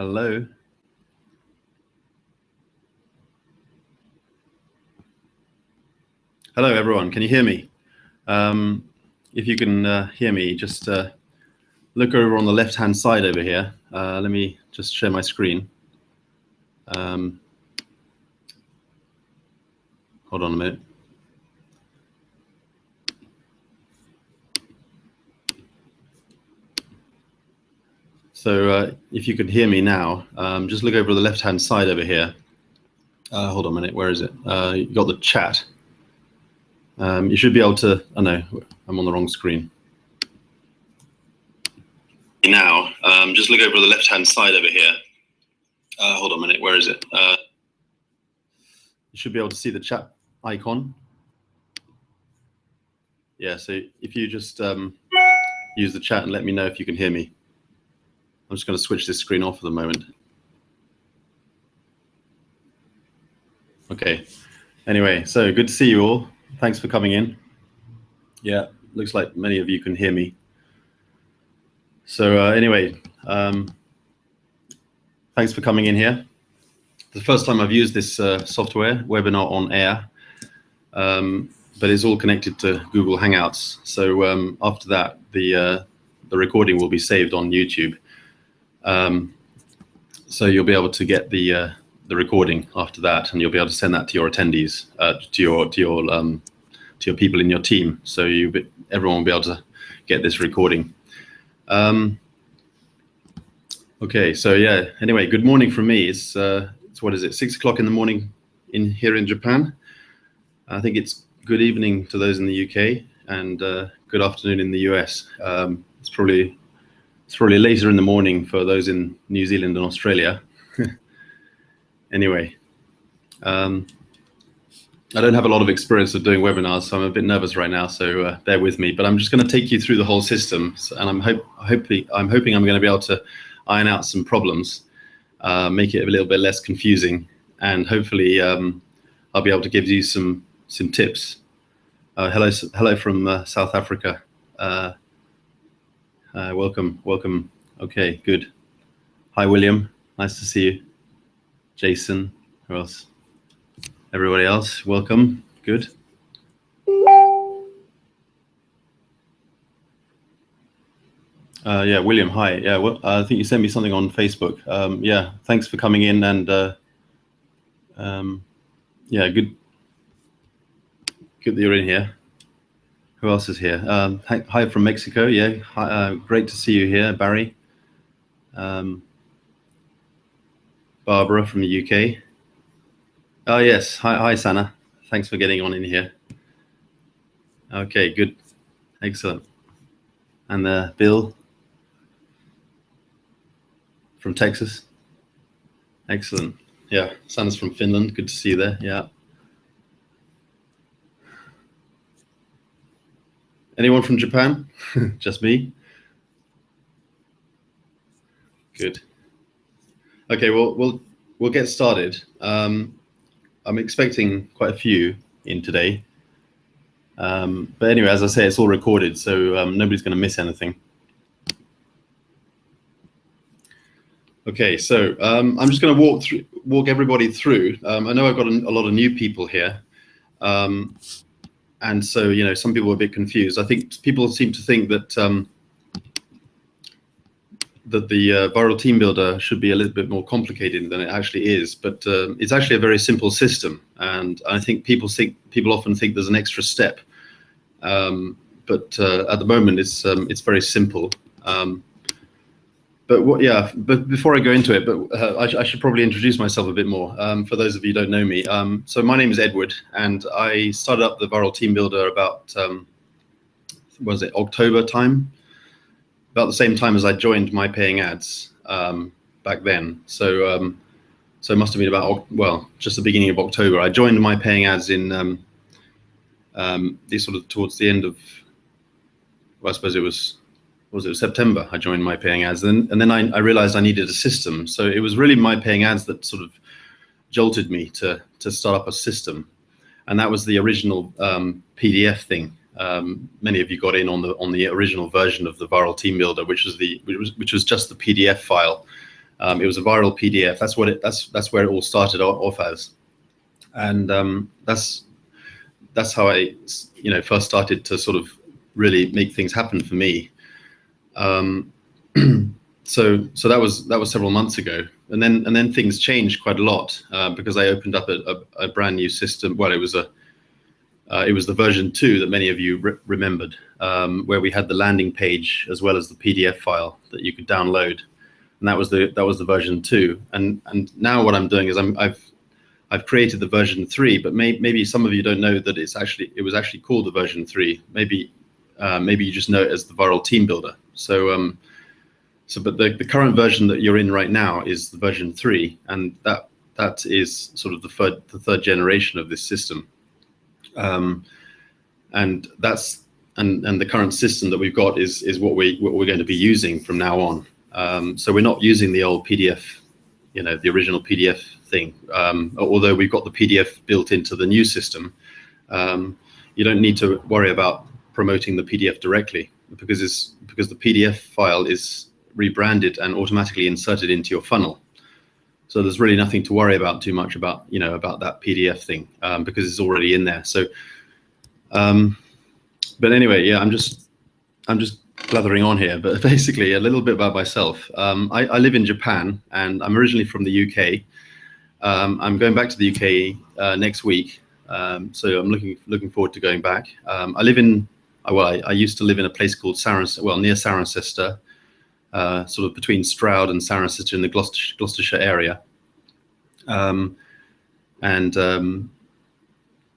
Hello. Hello, everyone. Can you hear me? If you can hear me, just look over on the left-hand side over here. Let me just share my screen. Hold on a minute. So if you could hear me now, just look over the left-hand side over here. Hold on a minute. Where is it? You got the chat. You should be able to. Oh no, I'm on the wrong screen. Now, just look over the left-hand side over here. Hold on a minute. Where is it? You should be able to see the chat icon. Yeah. So if you just use the chat and let me know if you can hear me. I'm just going to switch this screen off for the moment. Okay. Anyway, so good to see you all. Thanks for coming in. Yeah, looks like many of you can hear me. So anyway, thanks for coming in here. The first time I've used this software, webinar on air, but it's all connected to Google Hangouts. So after that, the recording will be saved on YouTube. So you'll be able to get the recording after that, and you'll be able to send that to your attendees, to your people in your team. So everyone will be able to get this recording. Okay, so yeah. Anyway, good morning from me. It's what is it? 6 o'clock in the morning here in Japan. I think it's good evening to those in the UK, and good afternoon in the US. It's probably later in the morning for those in New Zealand and Australia. Anyway, I don't have a lot of experience of doing webinars, so I'm a bit nervous right now, so bear with me. But I'm just going to take you through the whole system, and I'm hoping I'm going to be able to iron out some problems, make it a little bit less confusing, and hopefully I'll be able to give you some tips. Hello from South Africa. Welcome. Okay, good. Hi, William. Nice to see you. Jason, who else? Everybody else, welcome. Good. Yeah, William, hi. Yeah, well, I think you sent me something on Facebook. Yeah, thanks for coming in, and yeah, good that you're in here. Who else is here? Hi from Mexico. Yeah, hi, great to see you here, Barry. Barbara from the UK. Oh yes, hi Sana. Thanks for getting on in here. Okay, good, excellent. And Bill from Texas. Excellent. Yeah, Sana's from Finland. Good to see you there. Yeah. Anyone from Japan? Just me? Good. Okay, well, we'll get started. I'm expecting quite a few in today. But anyway, as I say, it's all recorded, so nobody's going to miss anything. Okay, so I'm just going to walk everybody through. I know I've got a lot of new people here. And so, some people are a bit confused. I think people seem to think that that the viral team builder should be a little bit more complicated than it actually is, but it's actually a very simple system. And I think people often think there's an extra step, but at the moment it's very simple. But before I go into it, I should probably introduce myself a bit more. For those of you who don't know me, so my name is Edward, and I started up the Viral Team Builder about, was it October time? About the same time as I joined My Paying Ads back then. So it must have been about, well, just the beginning of October. I joined My Paying Ads in sort of towards the end of, well, I suppose it was September. I joined My Paying Ads, and then I realized I needed a system. So it was really My Paying Ads that sort of jolted me to start up a system, and that was the original PDF thing. Many of you got in on the original version of the Viral Team Builder, which was just the PDF file, It was a viral PDF. That's what that's where it all started off as, and that's how I first started to sort of really make things happen for me. So that was several months ago, and then things changed quite a lot because I opened up a brand new system. Well, it was the version 2 that many of you remembered, where we had the landing page as well as the PDF file that you could download, and that was the version 2. And now what I'm doing is I've created the version 3, but maybe some of you don't know that it was actually called the version 3. Maybe you just know it as the Viral Team Builder. But the current version that you're in right now is the version 3, and that is sort of the third generation of this system. And the current system that we've got is what we're going to be using from now on. So we're not using the old PDF, the original PDF thing. Although we've got the PDF built into the new system, you don't need to worry about promoting the PDF directly because the PDF file is rebranded and automatically inserted into your funnel. So there's really nothing to worry about too much about that PDF thing because it's already in there. So, but anyway, yeah, I'm just blathering on here. But basically, a little bit about myself. I live in Japan, and I'm originally from the UK. I'm going back to the UK next week, so I'm looking forward to going back. I used to live in a place called near Cirencester. Sort of between Stroud and Cirencester in the Gloucestershire area, and I'm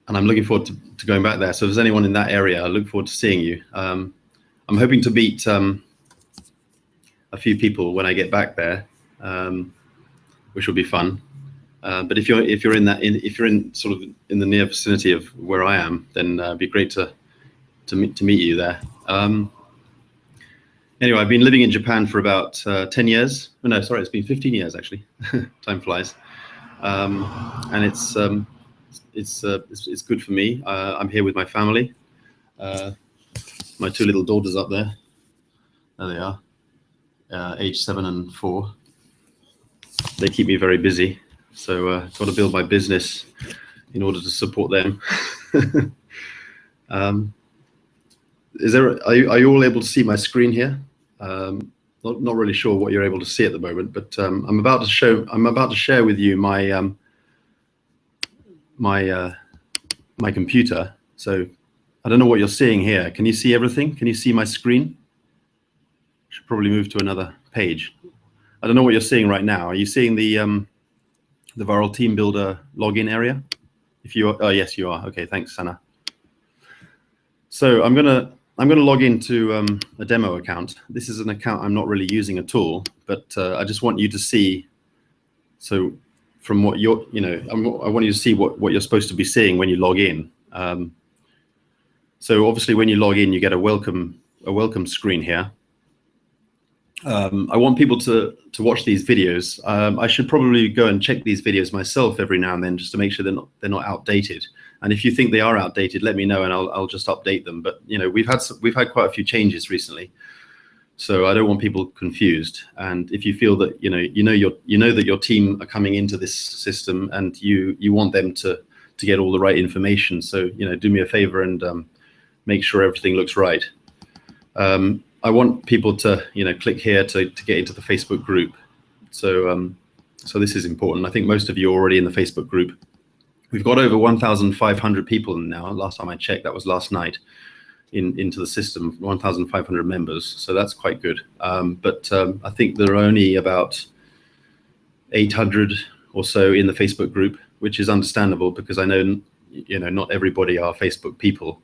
looking forward to going back there. So if there's anyone in that area, I look forward to seeing you. I'm hoping to meet a few people when I get back there, which will be fun. But if you're in sort of in the near vicinity of where I am, then it'd be great to meet you there. Anyway, I've been living in Japan for about 10 years. Oh, no, sorry, it's been 15 years actually. Time flies, and it's good for me. I'm here with my family. My 2 little daughters up there. There they are, age 7 and 4. They keep me very busy, so got to build my business in order to support them. Are you all able to see my screen here? Not really sure what you're able to see at the moment, but I'm about to share with you my my computer. So I don't know what you're seeing here. Can you see everything? Can you see my screen? Should probably move to another page. I don't know what you're seeing right now. Are you seeing the Viral Team Builder login area? If you are, oh yes, you are. Okay, thanks, Sana. So I'm gonna log into a demo account. This is an account I'm not really using at all, but I just want you to see. So from what I want you to see what you're supposed to be seeing when you log in. So obviously, when you log in, you get a welcome screen here. I want people to watch these videos. I should probably go and check these videos myself every now and then just to make sure they're not outdated. And if you think they are outdated, let me know and I'll just update them. But we've had quite a few changes recently, so I don't want people confused. And if you feel that that your team are coming into this system and you want them to get all the right information, so do me a favor and make sure everything looks right. I want people to click here to get into the Facebook group. So this is important. I think most of you are already in the Facebook group. We've got over 1,500 people now. Last time I checked, that was last night, into the system, 1,500 members. So that's quite good. But I think there are only about 800 or so in the Facebook group, which is understandable because I know not everybody are Facebook people.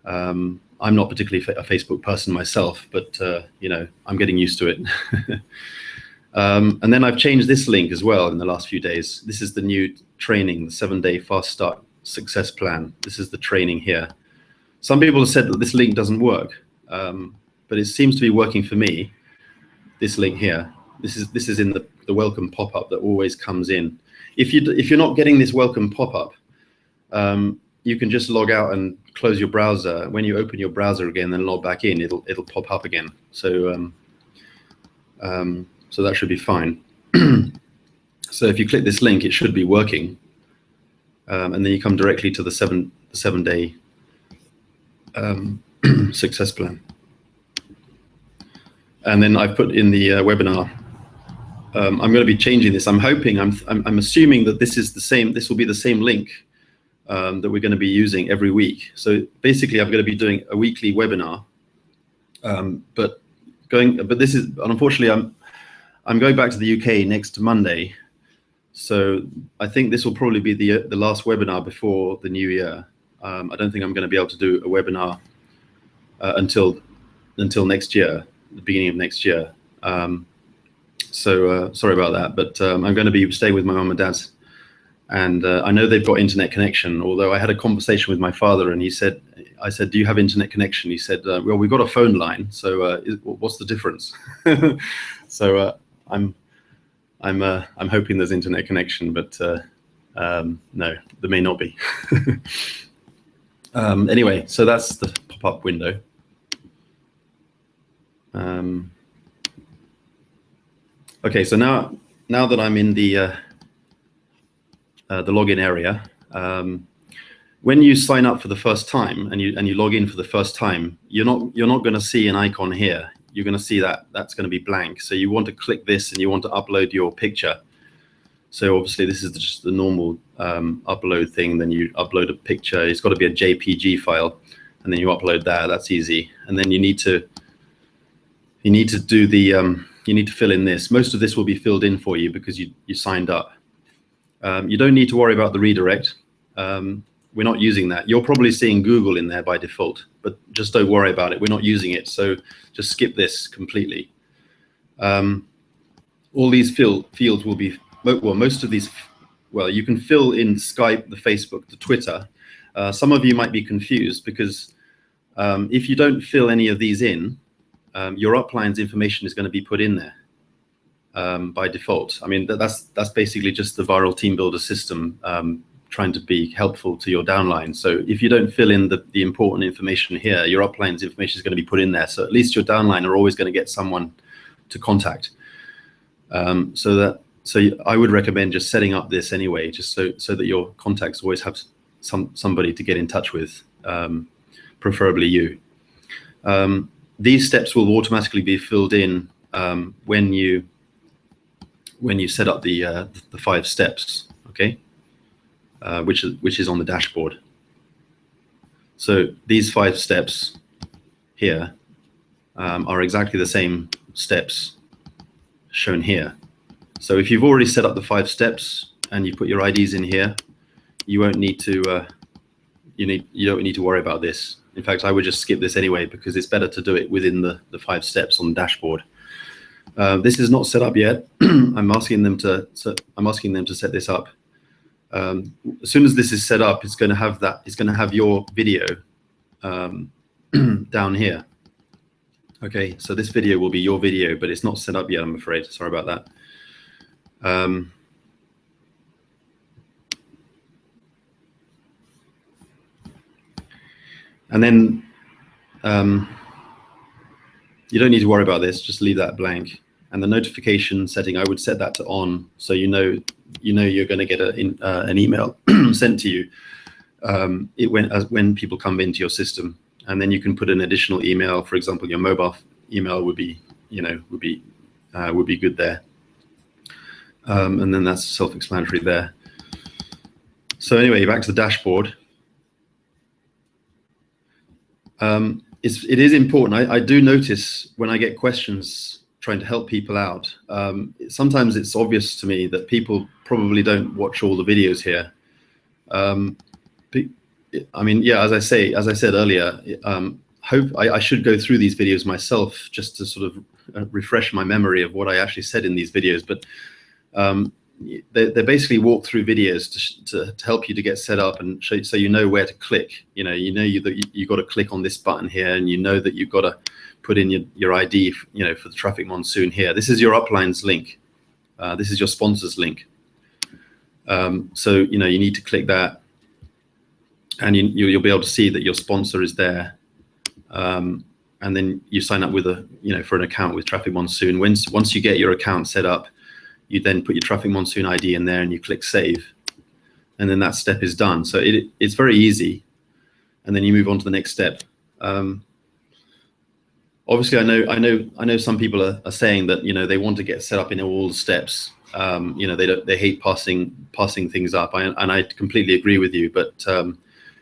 I'm not particularly a Facebook person myself, but I'm getting used to it. And then I've changed this link as well in the last few days. This is the new training, the 7-day fast start success plan. This is the training here. Some people have said that this link doesn't work, but it seems to be working for me. This link here. This is in the welcome pop-up that always comes in. If you're not getting this welcome pop-up, you can just log out and close your browser. When you open your browser again and log back in, it'll pop up again. So so that should be fine. So if you click this link, it should be working, and then you come directly to the seven-day success plan. And then I've put in the webinar. I'm going to be changing this. I'm hoping, I'm assuming that this is the same. This will be the same link that we're going to be using every week. So basically, I'm going to be doing a weekly webinar. But this is, unfortunately, I'm going back to the UK next Monday. So I think this will probably be the last webinar before the new year. I don't think I'm going to be able to do a webinar until next year, the beginning of next year. So sorry about that, but I'm going to be staying with my mum and dad, and I know they've got internet connection. Although I had a conversation with my father, and I said, "Do you have internet connection?" He said, "Well, we've got a phone line. So what's the difference?" So I'm hoping there's internet connection, but no, there may not be. Anyway, so that's the pop-up window. Okay, so now that I'm in the login area, when you sign up for the first time and you log in for the first time, you're not going to see an icon here. You're going to see that's going to be blank. So you want to click this and you want to upload your picture. So obviously this is just the normal upload thing. Then you upload a picture. It's got to be a JPG file, and then you upload that. That's easy. And then you need to do the you need to fill in this. Most of this will be filled in for you because you signed up. You don't need to worry about the redirect. We're not using that. You're probably seeing Google in there by default, but just don't worry about it. We're not using it, so just skip this completely. All these fields will be, well, most of these, well, you can fill in Skype, the Facebook, the Twitter. Some of you might be confused because if you don't fill any of these in, your upline's information is going to be put in there by default. I mean, that's basically just the viral team builder system trying to be helpful to your downline. So if you don't fill in the important information here, your upline's information is going to be put in there. So at least your downline are always going to get someone to contact. So I would recommend just setting up this anyway, just so that your contacts always have somebody to get in touch with, preferably you. These steps will automatically be filled in when you set up the 5 steps, okay? Which is on the dashboard. So these 5 steps here are exactly the same steps shown here. So if you've already set up the 5 steps and you put your IDs in here, you won't need to you don't need to worry about this. In fact, I would just skip this anyway because it's better to do it within the 5 steps on the dashboard. This is not set up yet. I'm asking them to set this up. As soon as this is set up, it's going to have it's going to have your video down here. Okay, so this video will be your video, but it's not set up yet, I'm afraid. Sorry about that. And then you don't need to worry about this. Just leave that blank. And the notification setting, I would set that to on, so you know you're going to get an email sent to you when people come into your system. And then you can put an additional email. For example, your mobile email would be good there. And then that's self-explanatory there. So anyway, back to the dashboard. It is important. I do notice when I get questions trying to help people out, sometimes it's obvious to me that people probably don't watch all the videos here. I mean, yeah, as I said earlier, I should go through these videos myself just to sort of refresh my memory of what I actually said in these videos. But they basically walk through videos to help you to get set up and show, so you know where to click. You got to click on this button here, and you know that you've got to put in your ID, for the traffic monsoon here. This is your upline's link. This is your sponsor's link. So you need to click that, and you'll be able to see that your sponsor is there. And then you sign up with for an account with Traffic Monsoon. Once you get your account set up, you then put your traffic monsoon ID in there and you click save, and then that step is done. So it's very easy, and then you move on to the next step. Obviously, I know some people are saying that, you know, they want to get set up in all the steps. You know, they hate passing things up, and I completely agree with you. But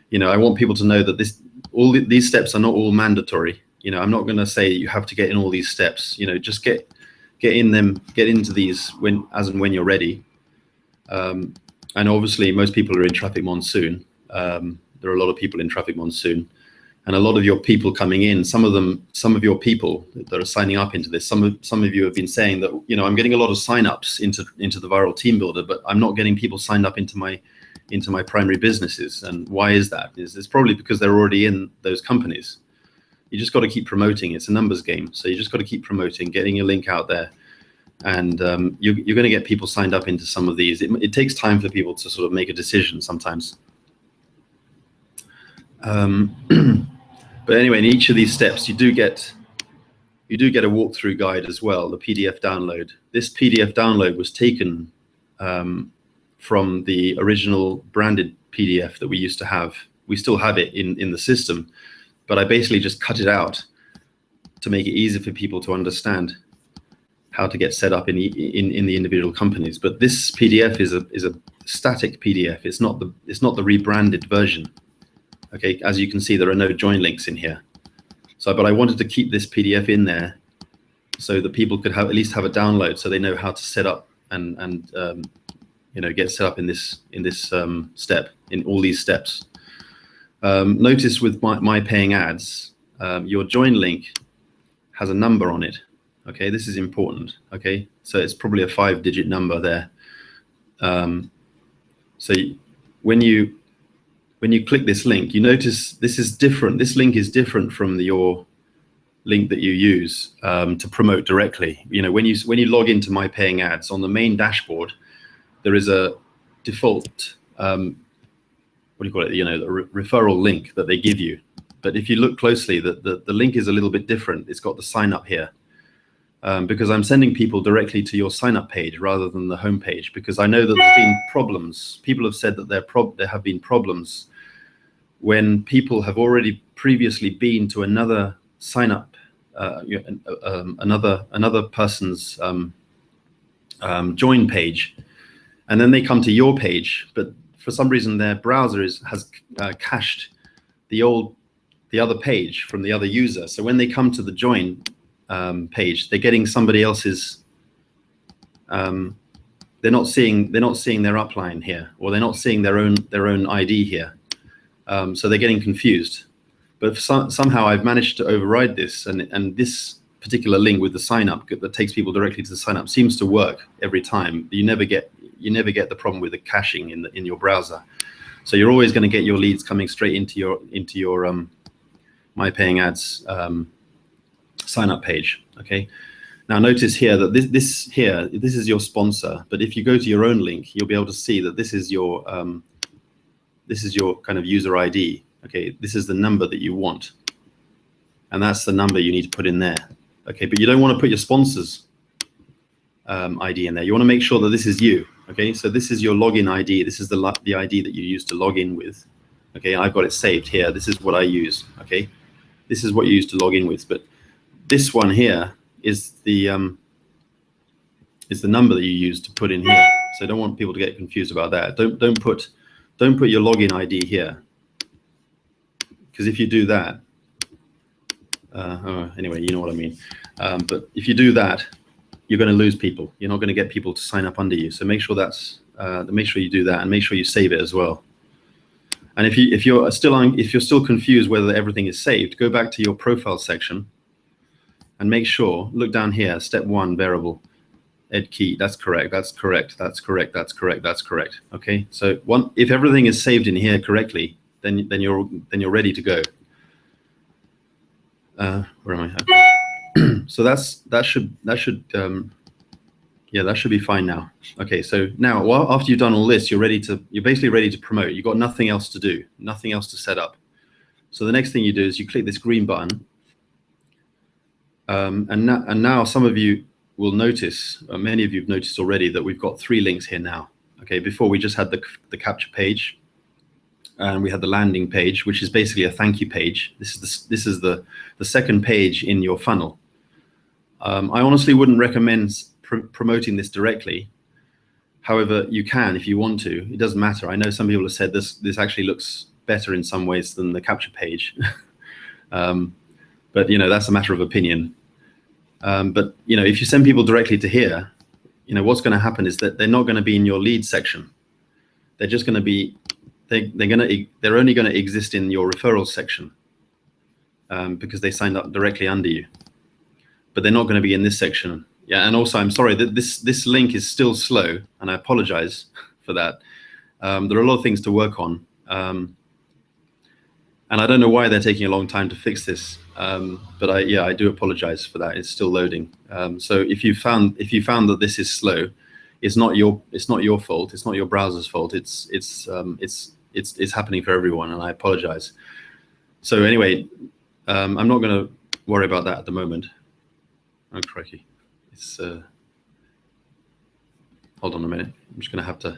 you know, I want people to know that these steps are not all mandatory. You know, I'm not going to say you have to get in all these steps. You know, just get into these as and when you're ready. And obviously, most people are in traffic monsoon. There are a lot of people in traffic monsoon. And a lot of your people coming in, some of your people that are signing up into this, some of you have been saying that, you know, I'm getting a lot of signups into the Viral Team Builder, but I'm not getting people signed up into my primary businesses. And why is that? It's probably because they're already in those companies. You just got to keep promoting. It's a numbers game. So you just got to keep promoting, getting your link out there. And you're going to get people signed up into some of these. It takes time for people to sort of make a decision sometimes. But anyway, in each of these steps, you do get a walkthrough guide as well, the PDF download. This PDF download was taken from the original branded PDF that we used to have. We still have it in the system, but I basically just cut it out to make it easy for people to understand how to get set up in the individual companies. But this PDF is a static PDF. It's not the rebranded version. Okay, as you can see, there are no join links in here. So, but I wanted to keep this PDF in there so that people could at least have a download, so they know how to set up and you know, get set up in this step, in all these steps. Notice with my paying ads, your join link has a number on it. Okay, this is important. Okay, so it's probably a 5-digit number there. So when you click this link, you notice this is different. This link is different from your link that you use to promote directly. You know, when you log into My Paying Ads on the main dashboard, there is a default what do you call it? You know, the referral link that they give you. But if you look closely, the link is a little bit different. It's got the sign up here. Because I'm sending people directly to your sign up page rather than the home page, because I know that there's been problems. People have said that there have been problems when people have already previously been to another sign up, another person's join page, and then they come to your page, but for some reason their browser has cached the other page from the other user. So when they come to the join page, they're getting somebody else's. They're not seeing their upline here, or they're not seeing their own ID here. So they're getting confused. But somehow I've managed to override this, and this particular link with the sign up that takes people directly to the sign up seems to work every time. You never get the problem with the caching in your browser. So you're always going to get your leads coming straight into your My Paying Ads sign up page. Okay. Now notice here that this is your sponsor, but if you go to your own link, you'll be able to see that this is your kind of user ID. Okay, this is the number that you want, and that's the number you need to put in there. Okay, but you don't want to put your sponsor's ID in there. You want to make sure that this is you. Okay, so this is your login ID. This is the ID that you use to log in with. Okay, I've got it saved here. This is what I use. Okay, this is what you use to log in with. But this one here is the number that you use to put in here. So I don't want people to get confused about that. Don't put your login ID here, because if you do that, anyway, you know what I mean. But if you do that, you're going to lose people. You're not going to get people to sign up under you. So make sure make sure you do that, and make sure you save it as well. And if you're still confused whether everything is saved, go back to your profile section and make sure, look down here, step 1, variable, ed key, that's correct, that's correct, that's correct, that's correct, that's correct. Okay, so if everything is saved in here correctly, then you're ready to go. Where am I? Okay. So that should be fine now. Okay, so now after you've done all this, you're basically ready to promote. You've got nothing else to do, nothing else to set up. So the next thing you do is you click this green button. And now some of you will notice, many of you have noticed already, that we've got 3 links here now. Okay, before we just had the capture page, and we had the landing page, which is basically a thank you page. This is the second page in your funnel. I honestly wouldn't recommend promoting this directly. However, you can if you want to. It doesn't matter. I know some people have said this actually looks better in some ways than the capture page, but that's a matter of opinion. But if you send people directly to here, what's going to happen is that they're not going to be in your lead section. They're just going to be they're only going to exist in your referrals section because they signed up directly under you. But they're not going to be in this section. Yeah, and also I'm sorry that this link is still slow, and I apologize for that. There are a lot of things to work on, and I don't know why they're taking a long time to fix this. But I do apologize for that. It's still loading. So if you found that this is slow, it's not your fault. It's not your browser's fault. It's happening for everyone, and I apologize. So anyway, I'm not going to worry about that at the moment. Oh crikey! It's hold on a minute. I'm just going to have to.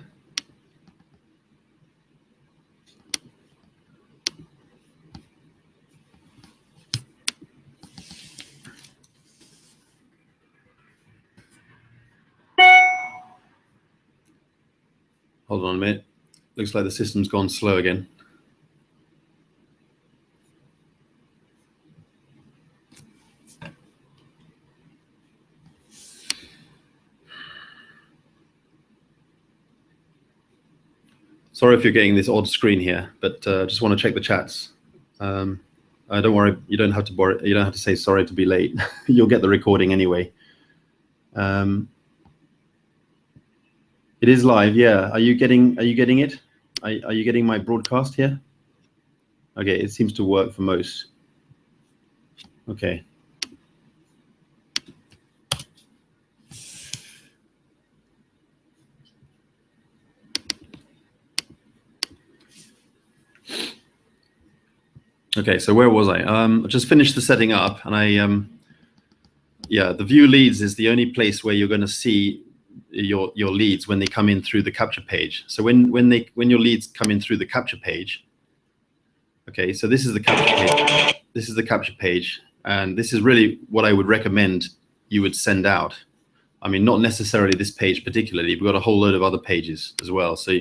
Hold on a minute. Looks like the system's gone slow again. Sorry if you're getting this odd screen here, but just want to check the chats. Don't worry. You don't have to say sorry to be late. You'll get the recording anyway. It is live, yeah. Are you getting it? Are you getting my broadcast here? Okay, it seems to work for most. Okay. Okay, so where was I? I just finished the setting up, and the view leads is the only place where you're going to see your leads when they come in through the capture page. So when your leads come in through the capture page, okay, so this is the capture page. This is the capture page, and this is really what I would recommend you would send out. I mean, not necessarily this page particularly. We've got a whole load of other pages as well. So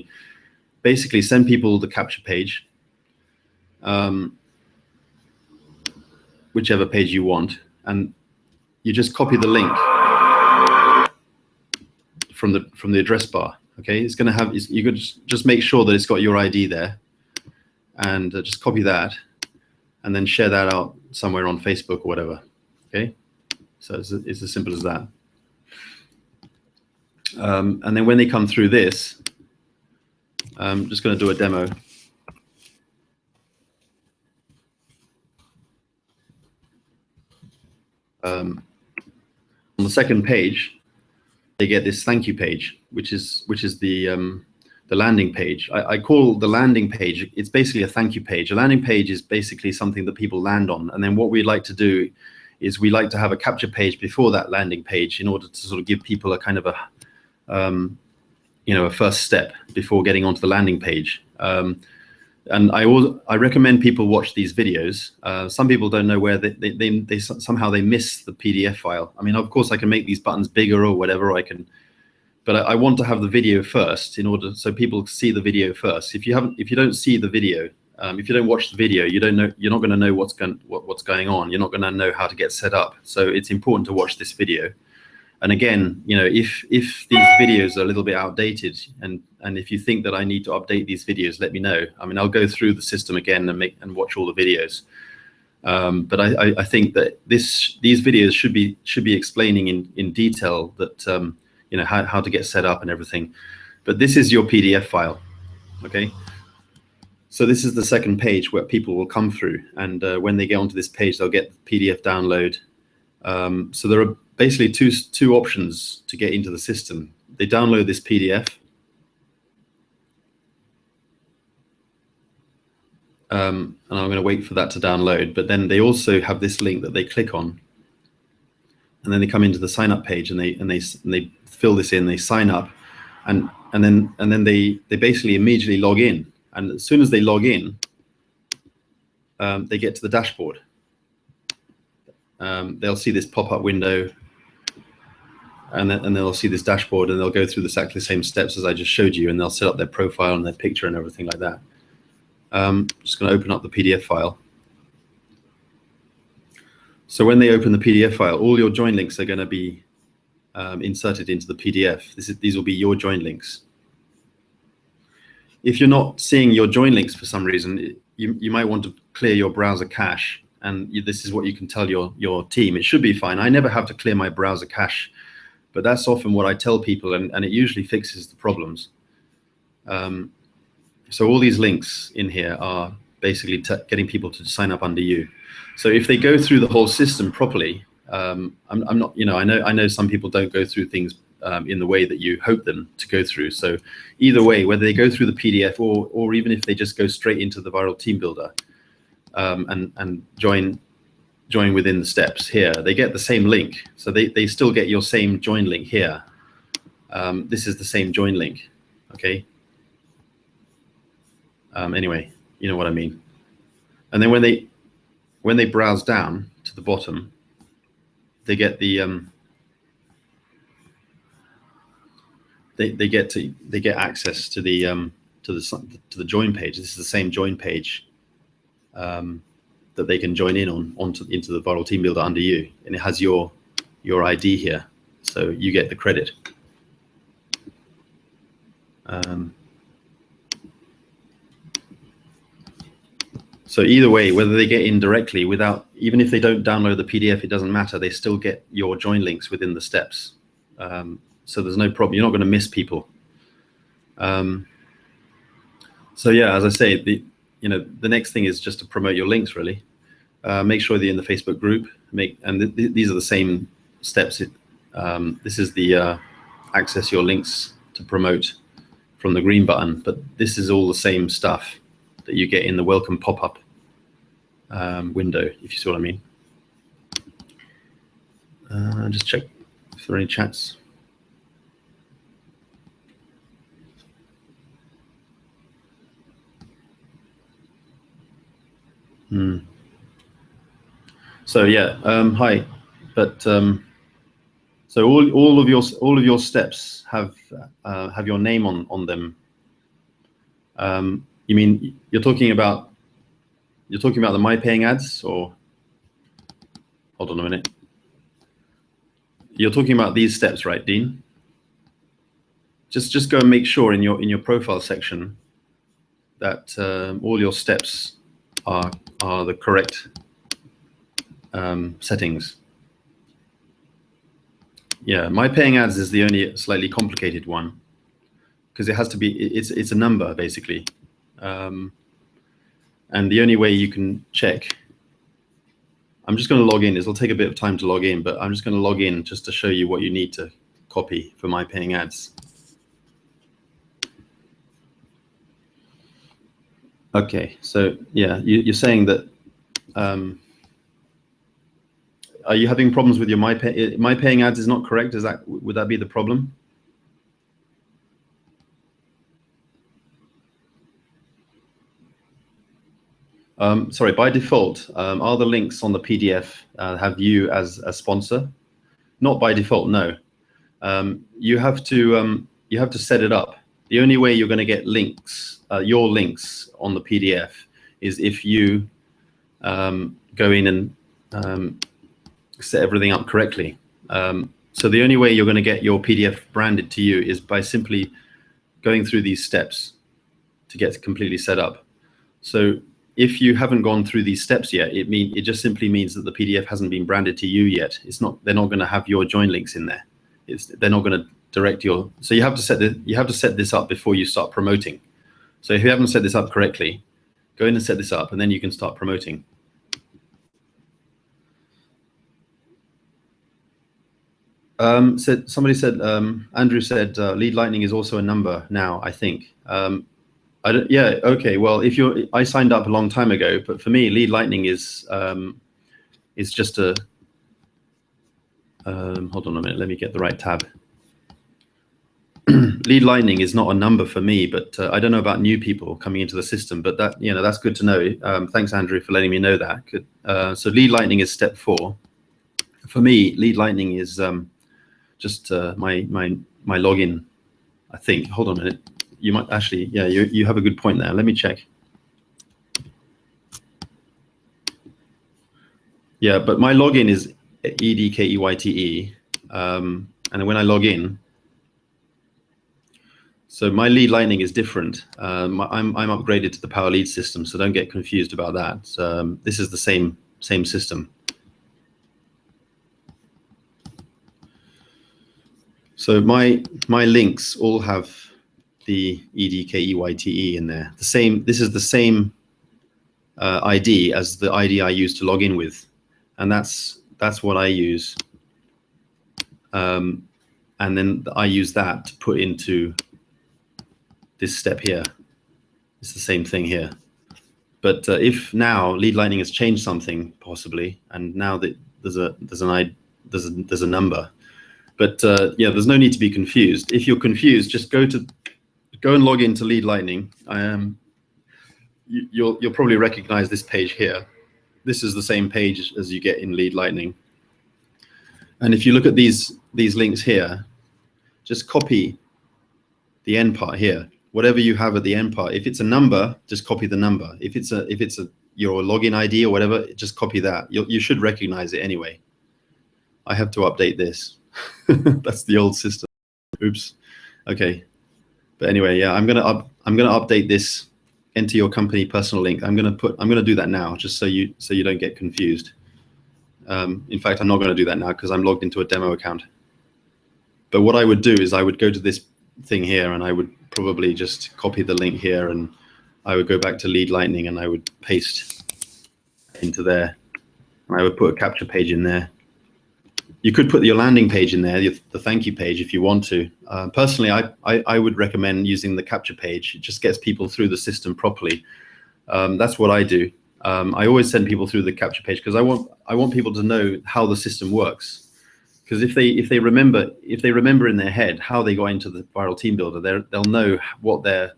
basically send people the capture page, whichever page you want, and you just copy the link from the address bar. Okay, it's going to have, you could just make sure that it's got your ID there, and just copy that, and then share that out somewhere on Facebook or whatever. Okay, so it's as simple as that. And then when they come through this, I'm just going to do a demo. On the second page, they get this thank you page, which is the landing page. I call the landing page, it's basically a thank you page. A landing page is basically something that people land on, and then what we'd like to do is we like to have a capture page before that landing page in order to sort of give people a kind of a a first step before getting onto the landing page. And I recommend people watch these videos. Some people don't know where they somehow they miss the PDF file. I mean, of course, I can make these buttons bigger or whatever I can, but I want to have the video first in order so people see the video first. If you don't see the video, if you don't watch the video, you're not going to know what's going on. You're not going to know how to get set up. So it's important to watch this video. And again, if these videos are a little bit outdated, and if you think that I need to update these videos, let me know. I mean, I'll go through the system again and watch all the videos. But I think that these videos should be explaining in detail that how to get set up and everything. But this is your PDF file, okay? So this is the second page where people will come through, and when they get onto this page, they'll get the PDF download. So there are basically two options to get into the system. They download this PDF, and I'm going to wait for that to download, but then they also have this link that they click on, and then they come into the sign up page and they fill this in, they sign up, and then they basically immediately log in. And as soon as they log in, they get to the dashboard. They'll see this pop-up window, and they'll see this dashboard, and they'll go through exactly the same steps as I just showed you, and they'll set up their profile and their picture and everything like that. Just going to open up the PDF file. So when they open the PDF file, all your join links are going to be inserted into the PDF. These will be your join links. If you're not seeing your join links for some reason, you might want to clear your browser cache, and this is what you can tell your team. It should be fine. I never have to clear my browser cache, but that's often what I tell people, and it usually fixes the problems. So all these links in here are basically getting people to sign up under you. So if they go through the whole system properly, I'm not, I know some people don't go through things in the way that you hope them to go through. So either way, whether they go through the PDF or even if they just go straight into the Viral Team Builder and join within the steps here, they get the same link. So they still get your same join link here. This is the same join link, okay? Anyway, you know what I mean. And then when they browse down to the bottom, they get the they get access to the join page. This is the same join page that they can join in into the Viral Team Builder under you, and it has your ID here, so you get the credit. So either way, whether they get in directly even if they don't download the PDF, it doesn't matter. They still get your join links within the steps. So there's no problem. You're not going to miss people. So yeah, as I say, the next thing is just to promote your links, really. Make sure they're in the Facebook group. These are the same steps. This is the access your links to promote from the green button, but this is all the same stuff that you get in the welcome pop-up window, if you see what I mean. Just check if there are any chats. So yeah, hi. But so all of your steps have your name on them. You mean you're talking about the My Paying ads, or hold on a minute. You're talking about these steps, right, Dean? Just go and make sure in your profile section that all your steps are the correct settings. Yeah, My Paying ads is the only slightly complicated one, because it has to be, it's a number basically. And the only way you can check, I'm just going to log in. It'll take a bit of time to log in, but I'm just going to log in just to show you what you need to copy for My Paying ads. Okay, so yeah, you're saying that, are you having problems with your My Paying ads is not correct? Would that be the problem? Sorry, by default, are the links on the PDF have you as a sponsor? Not by default, no. You have to set it up. The only way you're going to get links, your links on the PDF, is if you go in and set everything up correctly. So the only way you're going to get your PDF branded to you is by simply going through these steps to get completely set up. So if you haven't gone through these steps yet, it just simply means that the PDF hasn't been branded to you yet. They're not going to have your join links in there. They're not going to direct your. So you have to set this up before you start promoting. So if you haven't set this up correctly, go in and set this up, and then you can start promoting. Somebody said, Andrew said, lead lightning is also a number now, I think. Yeah, okay. Well, I signed up a long time ago, but for me, lead lightning is just hold on a minute, let me get the right tab. Lead lightning is not a number for me, but I don't know about new people coming into the system, but that, that's good to know. Thanks, Andrew, for letting me know that. Good. So lead lightning is step 4. For me, lead lightning is just my login, I think. Hold on a minute. You might actually, yeah, you have a good point there. Let me check. Yeah, but my login is EDKEYTE. And when I log in, so my lead lightning is different. I'm upgraded to the Power Lead system, so don't get confused about that. This is the same system. So my links all have the EDKEYTE in there. This is the same ID as the ID I use to log in with, and that's what I use. And then I use that to put into this step here. It's the same thing here. But if now lead lightning has changed something possibly, and now that there's a number, but yeah, there's no need to be confused. If you're confused, just go and log into lead lightning. You'll probably recognize this page here. This is the same page as you get in lead lightning. And if you look at these links here, just copy the end part here. Whatever you have at the end part, if it's a number, just copy the number. If it's your login ID or whatever, just copy that. You should recognize it anyway. I have to update this. That's the old system. Oops. Okay. But anyway, yeah, I'm gonna update this. Enter your company personal link. I'm gonna do that now, just so you don't get confused. In fact, I'm not going to do that now because I'm logged into a demo account. But what I would do is I would go to this thing here and I would probably just copy the link here, and I would go back to lead lightning and I would paste into there, and I would put a capture page in there. You could put your landing page in there, the thank you page, if you want to. Personally, I would recommend using the capture page. It just gets people through the system properly. That's what I do. I always send people through the capture page because I want people to know how the system works. Because if they remember in their head how they got into the viral team builder, they'll know what their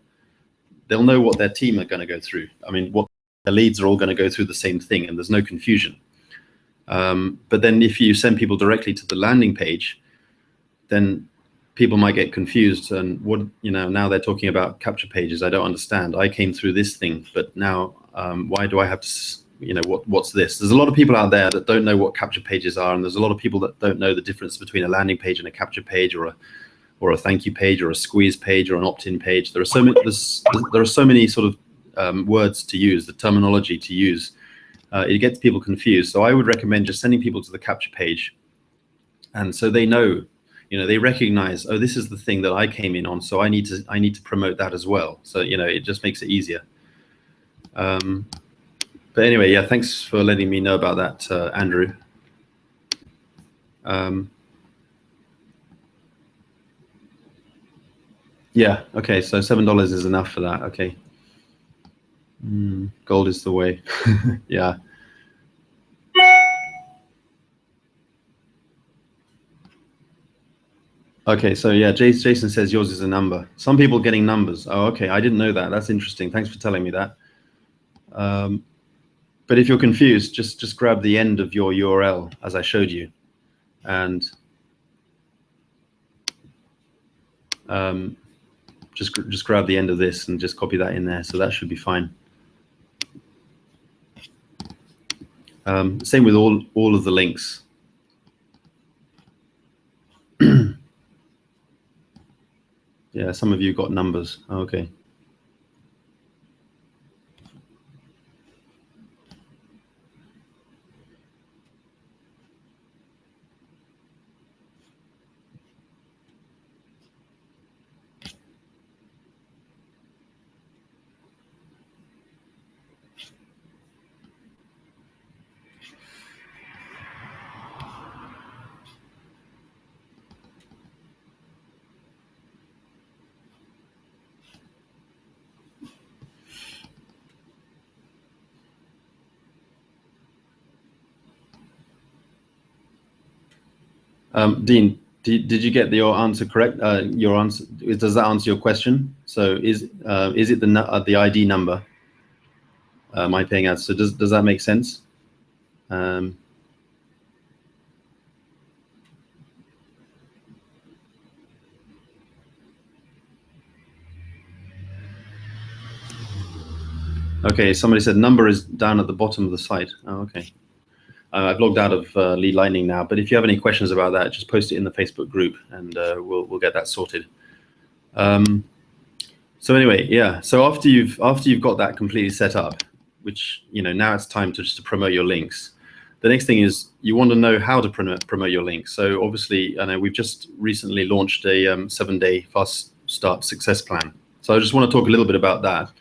team are going to go through. I mean, what their leads are all going to go through the same thing, and there's no confusion. But then if you send people directly to the landing page, then people might get confused, and now they're talking about capture pages. I don't understand. I came through this thing, but now why do I have to? What's this? There's a lot of people out there that don't know what capture pages are, and there's a lot of people that don't know the difference between a landing page and a capture page, or a thank you page, or a squeeze page, or an opt-in page. There are so many sort of words to use, the terminology to use. It gets people confused. So I would recommend just sending people to the capture page, and so they know, they recognize, oh, this is the thing that I came in on, so I need to promote that as well. So it just makes it easier. But anyway, yeah, thanks for letting me know about that, Andrew. Yeah, okay, so $7 is enough for that. Okay. Gold is the way. Yeah. Okay, so yeah, Jason says yours is a number. Some people getting numbers. Oh, okay, I didn't know that. That's interesting. Thanks for telling me that. But if you're confused, just grab the end of your URL as I showed you, and just grab the end of this and just copy that in there. So that should be fine. Same with all of the links. Yeah, some of you got numbers. Oh, okay. Dean, did you get your answer correct? Your answer, does that answer your question? So is it the ID number? My paying ads. So does that make sense? Okay, somebody said number is down at the bottom of the site. Oh, okay. I've logged out of Lead Lightning now, but if you have any questions about that, just post it in the Facebook group, and we'll get that sorted. So anyway, yeah. So after you've got that completely set up, which now it's time to just promote your links. The next thing is you want to know how to promote your links. So obviously, I know we've just recently launched a 7-day fast start success plan. So I just want to talk a little bit about that,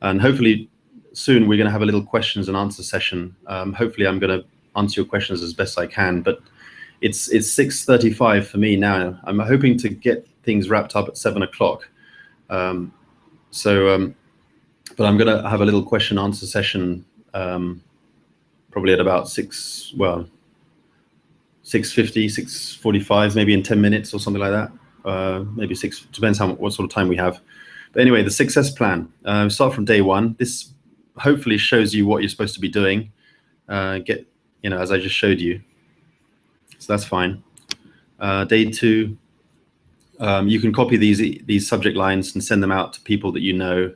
and hopefully soon we're going to have a little questions and answer session. Hopefully I'm going to answer your questions as best I can, but it's 6:35 for me now. I'm hoping to get things wrapped up at 7 o'clock. But I'm going to have a little question answer session probably at about 6:50, 6:45, maybe in 10 minutes or something like that. Maybe 6, depends what sort of time we have. But anyway, the success plan, start from day 1. This hopefully shows you what you're supposed to be doing. As I just showed you. So that's fine. Day 2, you can copy these subject lines and send them out to people that you know,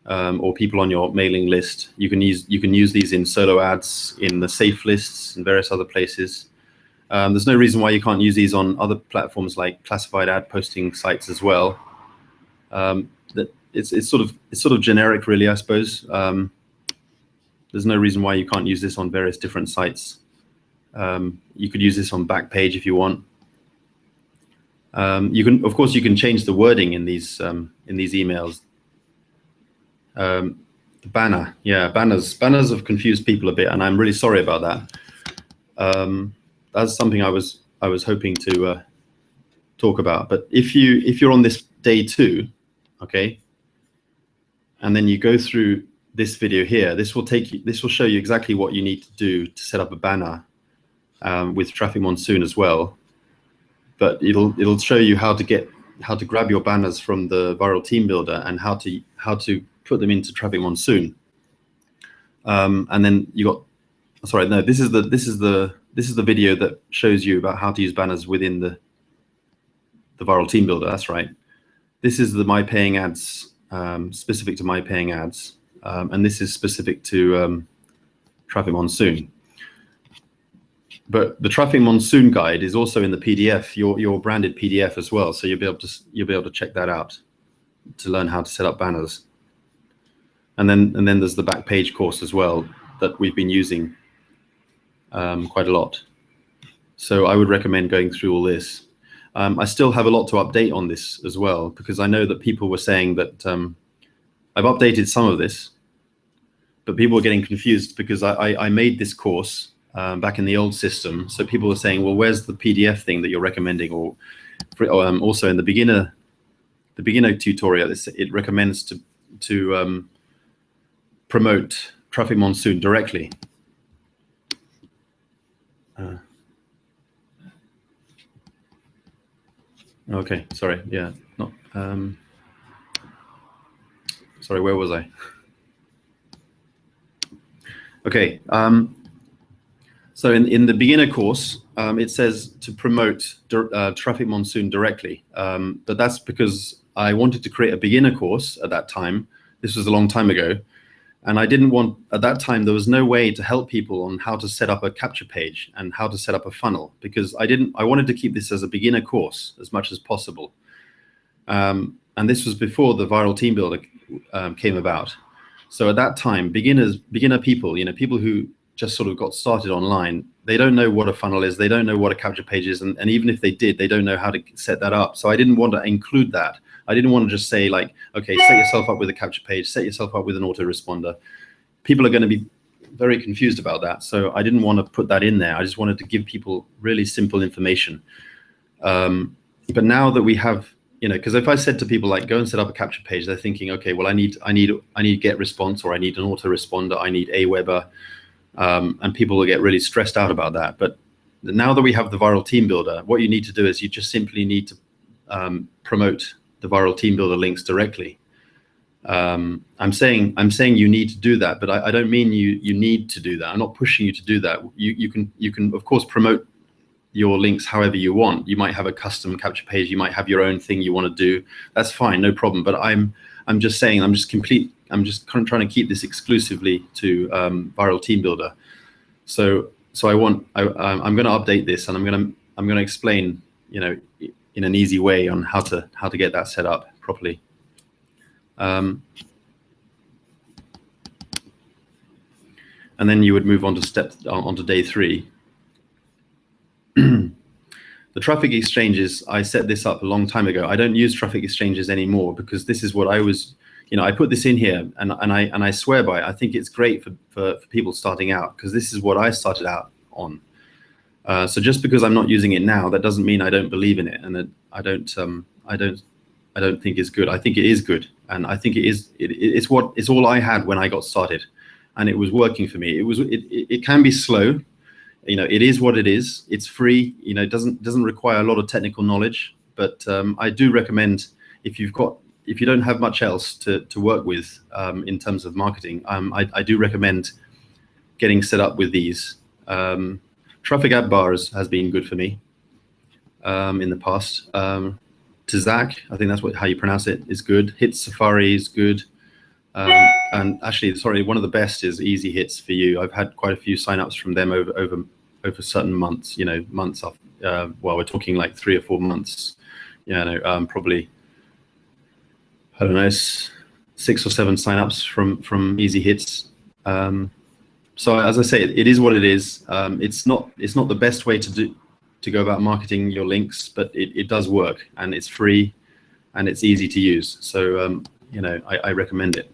or people on your mailing list. You can use these in solo ads, in the safe lists, and various other places. There's no reason why you can't use these on other platforms like classified ad posting sites as well. It's sort of generic, really, I suppose. There's no reason why you can't use this on various different sites. You could use this on Backpage if you want. Of course, you can change the wording in these emails. The banner, yeah, banners have confused people a bit, and I'm really sorry about that. That's something I was hoping to talk about. But if you're on this day 2, okay, and then you go through this video here, this will show you exactly what you need to do to set up a banner with Traffic Monsoon as well. But it'll show you how to grab your banners from the Viral Team Builder and how to put them into Traffic Monsoon. And then this is the video that shows you about how to use banners within the Viral Team Builder. That's right. This is the My Paying Ads, specific to My Paying Ads. And this is specific to Traffic Monsoon. But the Traffic Monsoon guide is also in the PDF, your branded PDF as well. So you'll be able to check that out to learn how to set up banners. And then there's the Backpage course as well that we've been using quite a lot. So I would recommend going through all this. I still have a lot to update on this as well, because I know that people were saying that I've updated some of this, but people were getting confused because I made this course back in the old system. So people were saying, well, where's the PDF thing that you're recommending? Or also in the beginner tutorial, it recommends to promote Traffic Monsoon directly. Okay, sorry, yeah, not. Sorry, where was I? Okay, so in the beginner course, it says to promote Traffic Monsoon directly, but that's because I wanted to create a beginner course at that time. This was a long time ago, and I didn't want, at that time, there was no way to help people on how to set up a capture page and how to set up a funnel, because I wanted to keep this as a beginner course as much as possible. And this was before the Viral Team Builder came about. So at that time, beginner people, people who just sort of got started online, they don't know what a funnel is, they don't know what a capture page is, and even if they did, they don't know how to set that up. So I didn't want to include that. I didn't want to just say like, okay, set yourself up with a capture page, set yourself up with an autoresponder. People are going to be very confused about that. So I didn't want to put that in there. I just wanted to give people really simple information. But now that we have, because if I said to people like, go and set up a capture page, they're thinking, okay, well, I need get response, or I need an autoresponder, I need Aweber, and people will get really stressed out about that. But now that we have the viral team builder, what you need to do is you just simply need to promote the viral team builder links directly. I'm saying you need to do that, but I don't mean you need to do that. I'm not pushing you to do that. You can of course promote your links however you want. You might have a custom capture page. You might have your own thing you want to do. That's fine, no problem. But I'm just saying I'm just kind of trying to keep this exclusively to viral team builder. So I'm going to update this, and I'm going to explain, in an easy way on how to get that set up properly. And then you would move on to onto day 3. The traffic exchanges, I set this up a long time ago. I don't use traffic exchanges anymore because this is what I was, I put this in here, and I swear by it. I think it's great for people starting out, because this is what I started out on. So just because I'm not using it now, that doesn't mean I don't believe in it, and that I don't think it's good. I think it is good, and I think it's all I had when I got started, and it was working for me. It can be slow. It is what it is. It's free. It doesn't require a lot of technical knowledge. But I do recommend, if you don't have much else to work with in terms of marketing, I do recommend getting set up with these. Traffic ad bars has been good for me in the past. Tizak, I think that's how you pronounce it, is good. Hit Safari is good. And actually, sorry, one of the best is Easy Hits for You. I've had quite a few signups from them over certain months. Months off. Well, we're talking like 3 or 4 months. Probably, I don't know, 6 or 7 signups from Easy Hits. So as I say, it is what it is. It's not the best way to go about marketing your links, but it does work, and it's free, and it's easy to use. So I recommend it.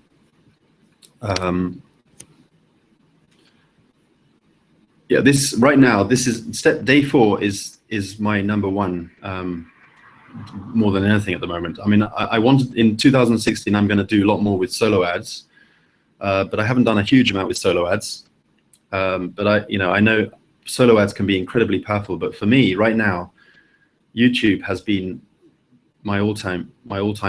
This right now, this is day 4 is my number 1 more than anything at the moment. I mean, I wanted in 2016 I'm going to do a lot more with solo ads, but I haven't done a huge amount with solo ads. But I know solo ads can be incredibly powerful. But for me right now, YouTube has been my all-time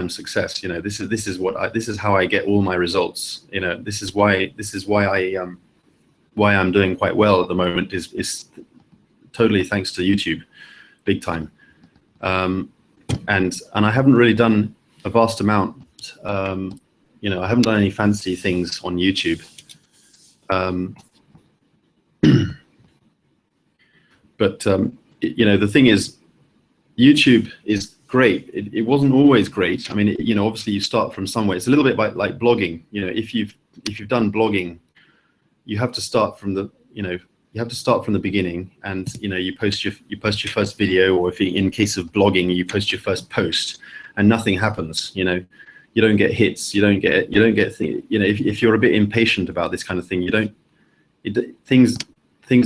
success. This is how I get all my results. This is why I'm doing quite well at the moment is totally thanks to YouTube, big time. And I haven't really done a vast amount. I haven't done any fancy things on YouTube. But the thing is, YouTube is great. It wasn't always great. I mean, obviously you start from somewhere. It's a little bit like blogging. If you've done blogging, you have to start from the beginning, and you post your first video, or if in case of blogging, you post your first post, and nothing happens. You don't get hits. You don't get if you're a bit impatient about this kind of thing, things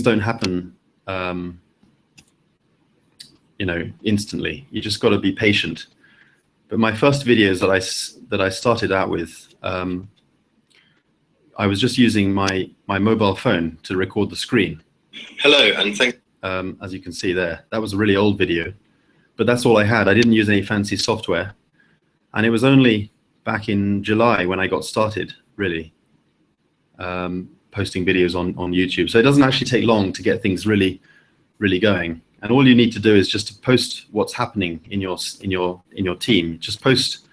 don't happen. Instantly. You just got to be patient. But my first videos that I started out with, I was just using my mobile phone to record the screen. Hello, and thank. As you can see there, that was a really old video, but that's all I had. I didn't use any fancy software, and it was only back in July when I got started really posting videos on YouTube. So it doesn't actually take long to get things really going. And all you need to do is just to post what's happening in your team. Just post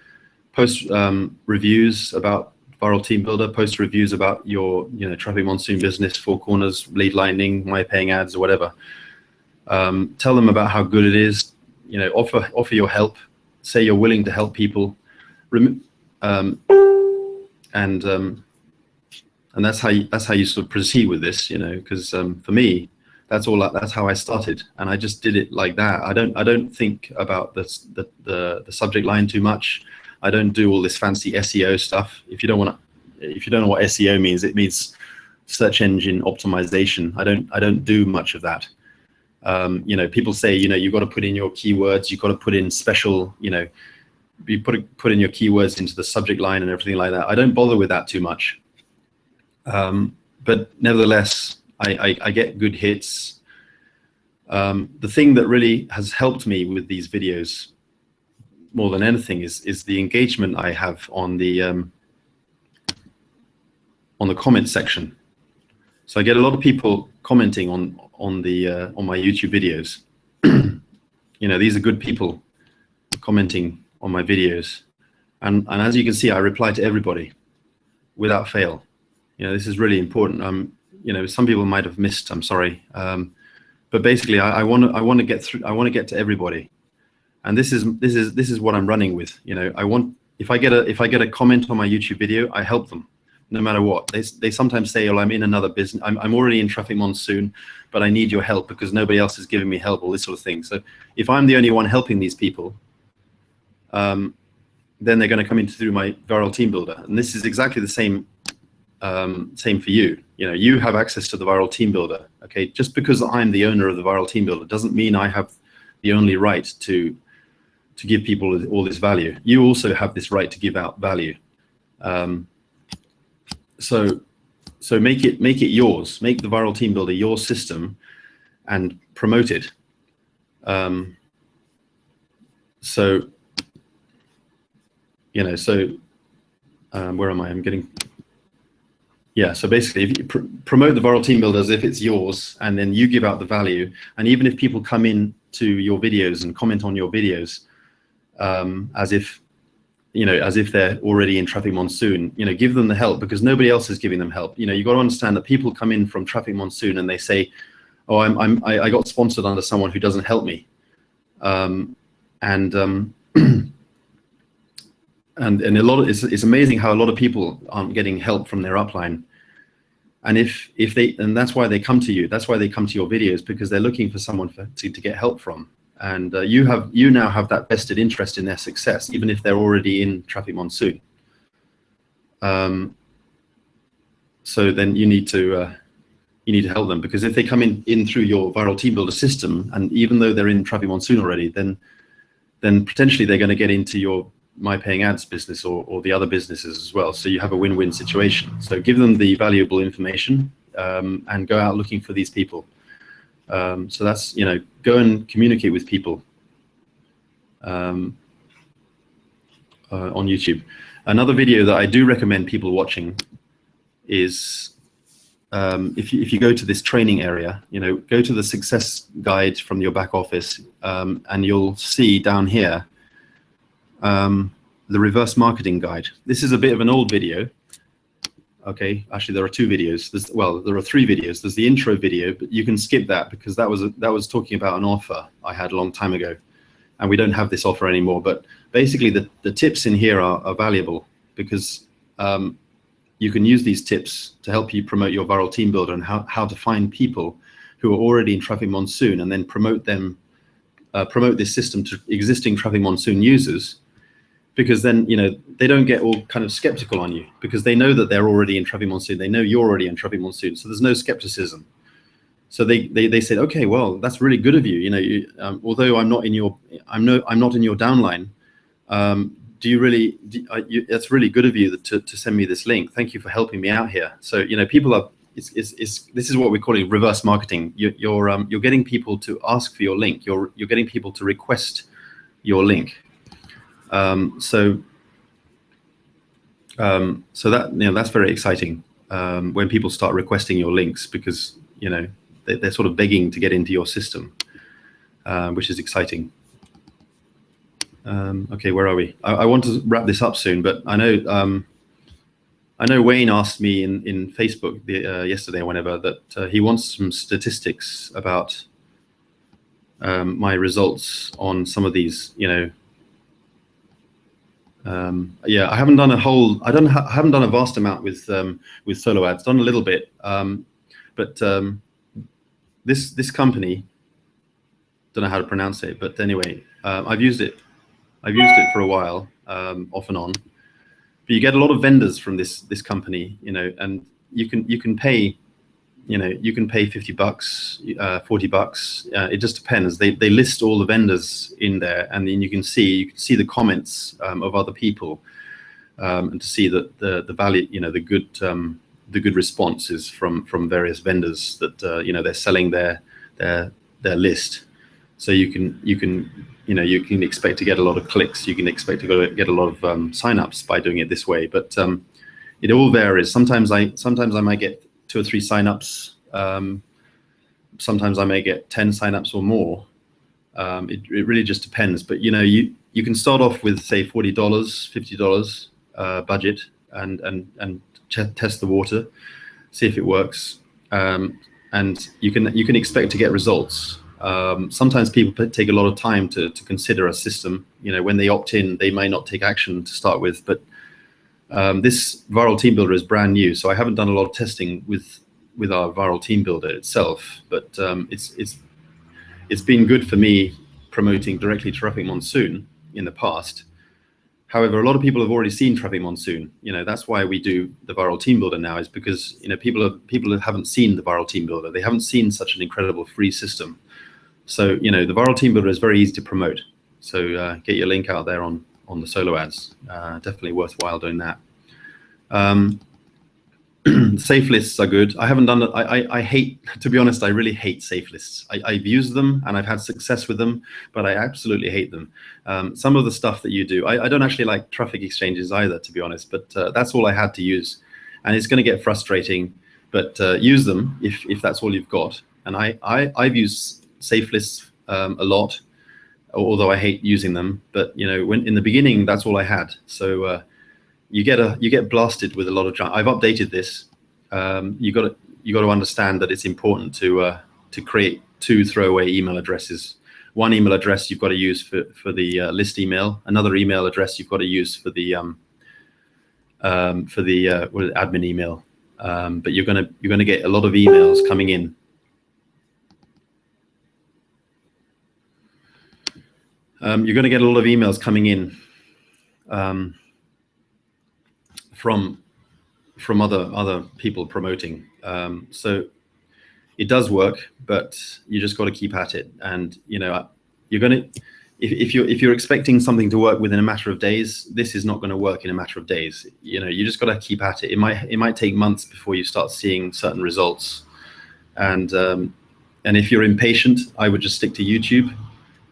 reviews about Viral Team Builder. Post reviews about your Traffic Monsoon business, Four Corners, Lead Lightning, My Paying Ads, or whatever. Tell them about how good it is. Offer your help. Say you're willing to help people. And that's how you sort of proceed with this. Because for me, that's how I started, and I just did it like that. I don't think about the subject line too much. I don't do all this fancy SEO stuff. If you don't know what SEO means, it means search engine optimization. I don't do much of that. People say you've got to put in your keywords. You've got to put in special. You put in your keywords into the subject line and everything like that. I don't bother with that too much. But nevertheless, I get good hits. The thing that really has helped me with these videos more than anything is the engagement I have on the comment section. So I get a lot of people commenting on my YouTube videos. These are good people commenting on my videos, and as you can see, I reply to everybody without fail. This is really important. Some people might have missed. I'm sorry, but basically, I want to get through. I want to get to everybody, and this is what I'm running with. If I get a comment on my YouTube video, I help them. No matter what. They sometimes say, "Oh, I'm in another business. I'm already in traffic monsoon, but I need your help because nobody else is giving me help," all this sort of thing. So if I'm the only one helping these people, then they're going to come in through my viral team builder. And this is exactly the same for you. You have access to the viral team builder. Okay, just because I'm the owner of the viral team builder doesn't mean I have the only right to give people all this value. You also have this right to give out value. So make it yours. Make the viral team builder your system, and promote it. Where am I? I'm getting. Yeah. So basically, if you promote the viral team builder as if it's yours, and then you give out the value, and even if people come in to your videos and comment on your videos, as if they're already in traffic monsoon, give them the help because nobody else is giving them help. You've got to understand that people come in from traffic monsoon and they say, "Oh, I got sponsored under someone who doesn't help me," and it's amazing how a lot of people aren't getting help from their upline. And that's why they come to you. That's why they come to your videos, because they're looking for someone to get help from. And you now have that vested interest in their success, even if they're already in traffic monsoon. So then you need to help them, because if they come in through your viral team builder system, and even though they're in traffic monsoon already, then potentially they're going to get into your My Paying Ads business or the other businesses as well. So you have a win-win situation. So give them the valuable information, and go out looking for these people. So that's, go and communicate with people on YouTube. Another video that I do recommend people watching is if you go to this training area, go to the success guide from your back office, and you'll see down here the reverse marketing guide. This is a bit of an old video. Okay, actually there are two videos. There are three videos. There's the intro video, but you can skip that because that was talking about an offer I had a long time ago, and we don't have this offer anymore. But basically the tips in here are valuable, because you can use these tips to help you promote your viral team builder, and how to find people who are already in traffic monsoon, and then promote this system to existing traffic monsoon users. Because then, they don't get all kind of skeptical on you, because they know that they're already in traffic monsoon. They know you're already in traffic monsoon, so there's no skepticism. So they said, okay, well, that's really good of you. Although I'm not in your downline, do you really? That's really good of you to send me this link. Thank you for helping me out here. So people are. This is what we're calling reverse marketing. You're getting people to ask for your link. You're getting people to request your link. So that that's very exciting when people start requesting your links, because they're sort of begging to get into your system, which is exciting. Okay, where are we? I want to wrap this up soon, but I know Wayne asked me in Facebook yesterday or whenever that he wants some statistics about my results on some of these, I haven't done I haven't done a vast amount with solo ads. Done a little bit, but this company, don't know how to pronounce it, but anyway, I've used it for a while, off and on. But you get a lot of vendors from this company, and you can pay, you can pay $50, $40. It just depends. They list all the vendors in there, and then you can see the comments of other people, and to see that the value, the good responses from various vendors that they're selling their their list. So you can expect to get a lot of clicks. You can expect to get a lot of signups by doing it this way. But it all varies. Sometimes I might get 2 or 3 signups. Sometimes I may get 10 signups or more. It really just depends. But you can start off with, say, $40, $50 budget and test the water, see if it works, and you can expect to get results. Sometimes people take a lot of time to consider a system. When they opt in, they may not take action to start with. But this viral team builder is brand new, so I haven't done a lot of testing with our viral team builder itself. But it's been good for me promoting directly Traffic Monsoon in the past. However, a lot of people have already seen Traffic Monsoon. That's why we do the viral team builder now, is because people haven't seen the viral team builder. They haven't seen such an incredible free system. So the viral team builder is very easy to promote. So get your link out there on the solo ads. Definitely worthwhile doing that. Safe lists are good. I haven't done it. I hate, to be honest, I really hate safe lists. I've used them and I've had success with them, but I absolutely hate them. Some of the stuff that you do, I don't actually like traffic exchanges either, to be honest, but that's all I had to use. And it's going to get frustrating, but use them if that's all you've got. And I've used safe lists a lot, although I hate using them. But when in the beginning, that's all I had. So you get blasted with a lot of junk. I've updated this. You got to understand that it's important to create 2 throwaway email addresses. One email address you've got to use for the list email. Another email address you've got to use for the admin email. But you're gonna get a lot of emails coming in. You're going to get a lot of emails coming in from other people promoting. So it does work, but you just got to keep at it. And you're going to, if you're expecting something to work within a matter of days, this is not going to work in a matter of days. You just got to keep at it. It might take months before you start seeing certain results. And if you're impatient, I would just stick to YouTube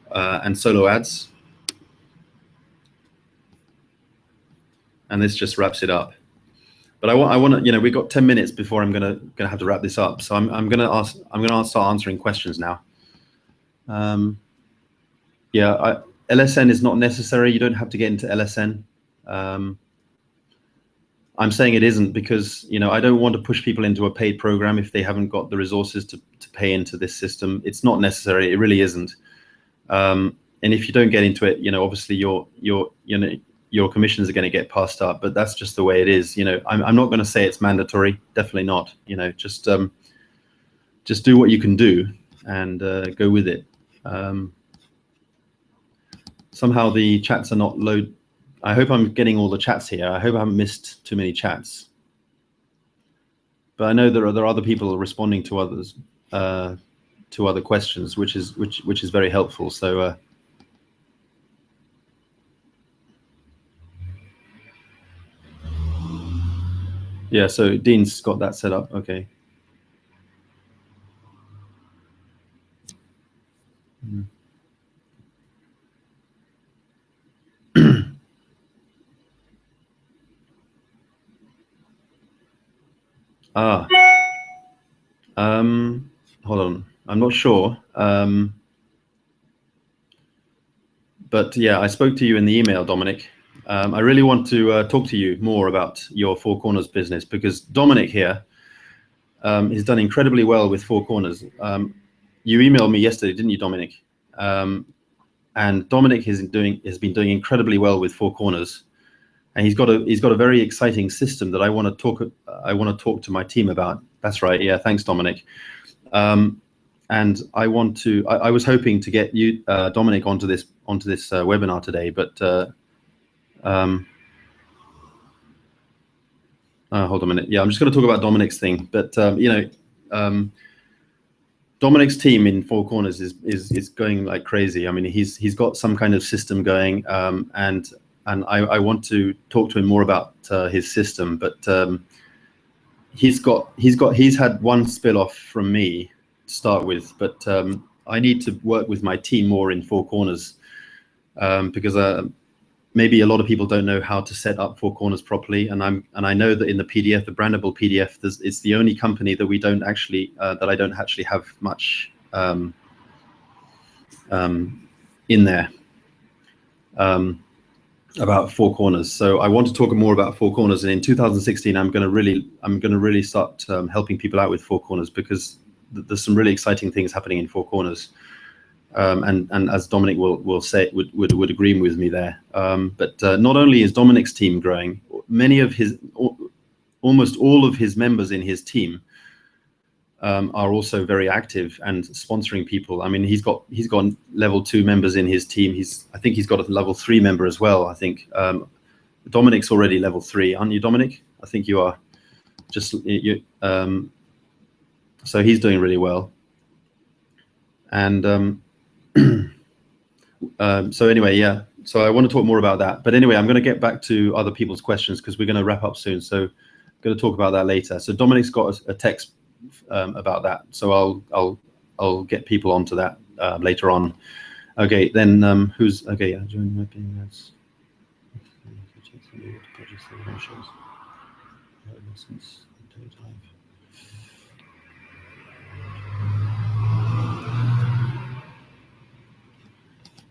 and solo ads. And this just wraps it up. But I want to, we've got 10 minutes before I'm gonna have to wrap this up. So I'm gonna start answering questions now. LSN is not necessary. You don't have to get into LSN. I'm saying it isn't because I don't want to push people into a paid program if they haven't got the resources to pay into this system. It's not necessary. It really isn't. And if you don't get into it, obviously your commissions are going to get passed up, but that's just the way it is. I'm not going to say it's mandatory. Definitely not. Just do what you can do and go with it. Somehow the chats are not load. I hope I'm getting all the chats here. I hope I haven't missed too many chats. But I know there are other people responding to others, to other questions, which is very helpful. So. Yeah, so Dean's got that set up. Okay. Hold on. I'm not sure. But yeah, I spoke to you in the email, Dominic. I really want to talk to you more about your Four Corners business because Dominic here has done incredibly well with Four Corners. You emailed me yesterday, didn't you, Dominic? And Dominic has been doing incredibly well with Four Corners, and he's got a very exciting system that I want to talk to my team about. That's right. Yeah, thanks, Dominic. And I was hoping to get you, Dominic, onto this webinar today, but. Hold on a minute. Yeah, I'm just going to talk about Dominic's thing. But Dominic's team in Four Corners is going like crazy. I mean, he's got some kind of system going, and I want to talk to him more about his system. But he's had one spill off from me to start with, but I need to work with my team more in Four Corners, because maybe a lot of people don't know how to set up Four Corners properly, and I know that in the PDF, the brandable PDF, it's the only company that we don't actually that I don't actually have much in there about Four Corners. So I want to talk more about Four Corners, and in 2016 I'm going to really start helping people out with Four Corners, because there's some really exciting things happening in Four Corners. And as Dominic will say, would agree with me there. But not only is Dominic's team growing, almost all of his members in his team are also very active and sponsoring people. I mean, he's got level 2 members in his team. I think he's got a level 3 member as well. I think Dominic's already level 3, aren't you, Dominic? I think you are. So he's doing really well. And so anyway, yeah. So I want to talk more about that. But anyway, I'm going to get back to other people's questions because we're going to wrap up soon. So I'm going to talk about that later. So Dominic's got a text about that. So I'll get people onto that later on. Okay, then who's okay? Yeah, join my opinion. That's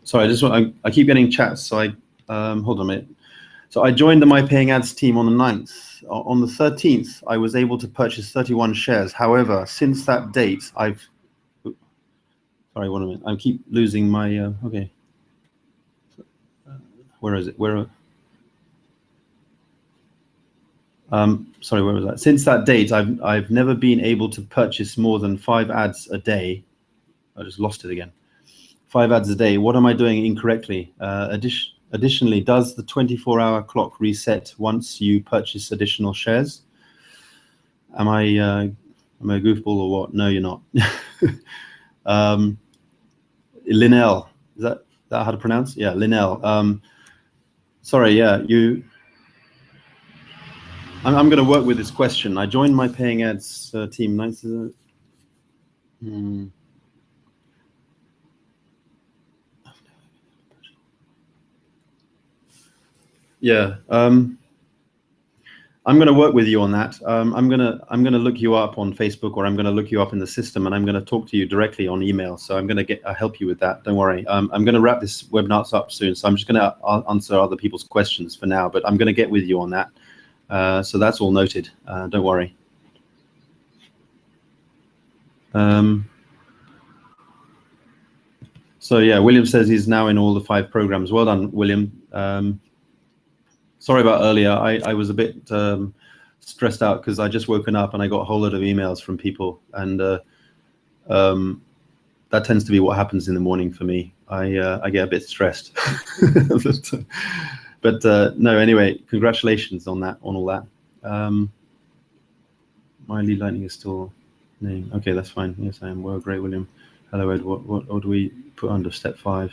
sorry, I keep getting chats, so I hold on a minute. So I joined the My Paying Ads team on the 9th. On the 13th, I was able to purchase 31 shares. However, since that date, sorry, 1 minute. I keep losing my okay. Where is it? Sorry, where was that? Since that date, I've never been able to purchase more than 5 ads a day. I just lost it again. 5 ads a day. What am I doing incorrectly? Additionally, does the 24-hour clock reset once you purchase additional shares? Am I a goofball or what? No, you're not. Linnell, is that how to pronounce? Yeah, Linnell. Sorry, yeah, I'm going to work with this question. I joined my paying ads team. Yeah, I'm going to work with you on that. I'm going to look you up on Facebook, or I'm going to look you up in the system, and I'm going to talk to you directly on email. So I'm going to help you with that. Don't worry. I'm going to wrap this webinar up soon, so I'm just going to answer other people's questions for now. But I'm going to get with you on that. So that's all noted. Don't worry. So yeah, William says he's now in all the 5 programs. Well done, William. Sorry about earlier. I was a bit stressed out because I just woken up and I got a whole lot of emails from people, and that tends to be what happens in the morning for me. I get a bit stressed. But no, anyway, congratulations on all that. My lead lightning is still name. Okay, that's fine. Yes, I am. Well, great, William. Hello, Ed. What do we put under step 5?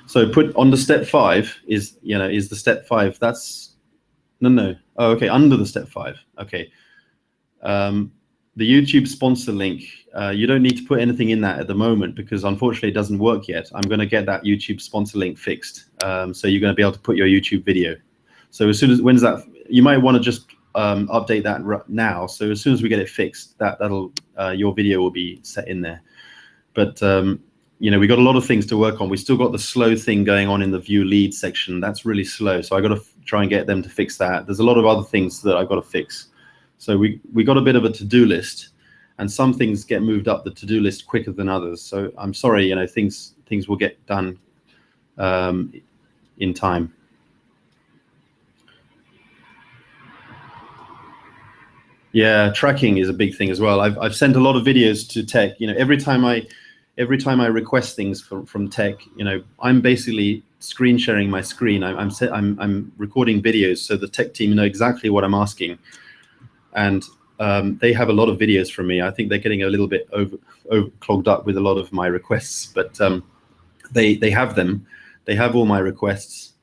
So put under step 5 is the step 5. That's no. Oh, okay, under the step 5. Okay. The YouTube sponsor link, you don't need to put anything in that at the moment because unfortunately it doesn't work yet. I'm going to get that YouTube sponsor link fixed. So you're going to be able to put your YouTube video. So as soon as, when's that? You might want to just update that now. So as soon as we get it fixed, that'll your video will be set in there. But we got a lot of things to work on. We still got the slow thing going on in the view lead section. That's really slow. So I got to try and get them to fix that. There's a lot of other things that I've got to fix. So we got a bit of a to-do list, and some things get moved up the to-do list quicker than others. So I'm sorry, things will get done in time. Yeah, tracking is a big thing as well. I've sent a lot of videos to tech. Every time I request things from tech, I'm basically screen sharing my screen. I'm recording videos so the tech team know exactly what I'm asking. And they have a lot of videos from me. I think they're getting a little bit over clogged up with a lot of my requests, but they have them. They have all my requests,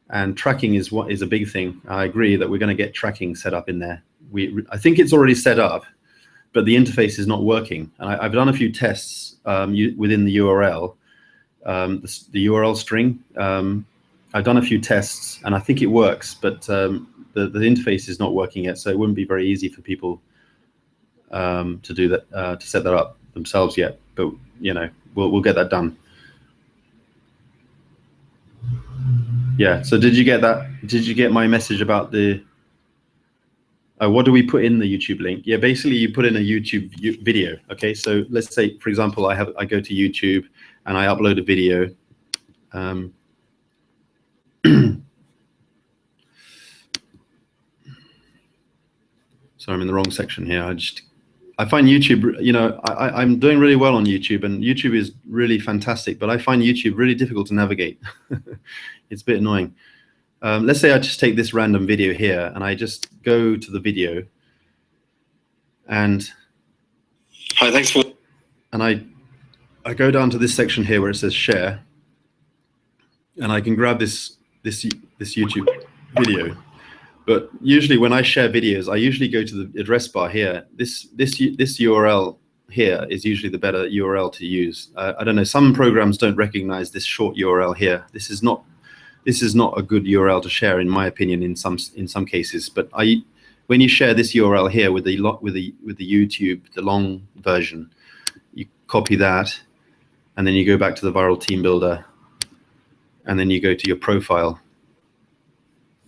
and tracking is a big thing. I agree that we're going to get tracking set up in there. I think it's already set up, but the interface is not working. And I've done a few tests within the URL, the URL string. I've done a few tests, and I think it works, but the interface is not working yet, so it wouldn't be very easy for people to do that, to set that up themselves yet. But we'll get that done. Yeah. So did you get that? Did you get my message about the? What do we put in the YouTube link? Yeah, basically you put in a YouTube video. Okay, so let's say, for example, I go to YouTube and I upload a video. Sorry, I'm in the wrong section here. I find YouTube, I'm doing really well on YouTube, and YouTube is really fantastic, but I find YouTube really difficult to navigate. It's a bit annoying. Let's say I just take this random video here and I just go to the video, and hi, thanks for, and I go down to this section here where it says share, and I can grab this YouTube video. But usually when I share videos, I usually go to the address bar here. This URL here is usually the better URL to use. I don't know, some programs don't recognize this short URL here. This is not a good URL to share, in my opinion, in some cases. But when you share this URL here with the YouTube, the long version, you copy that, and then you go back to the Viral Team Builder, and then you go to your profile,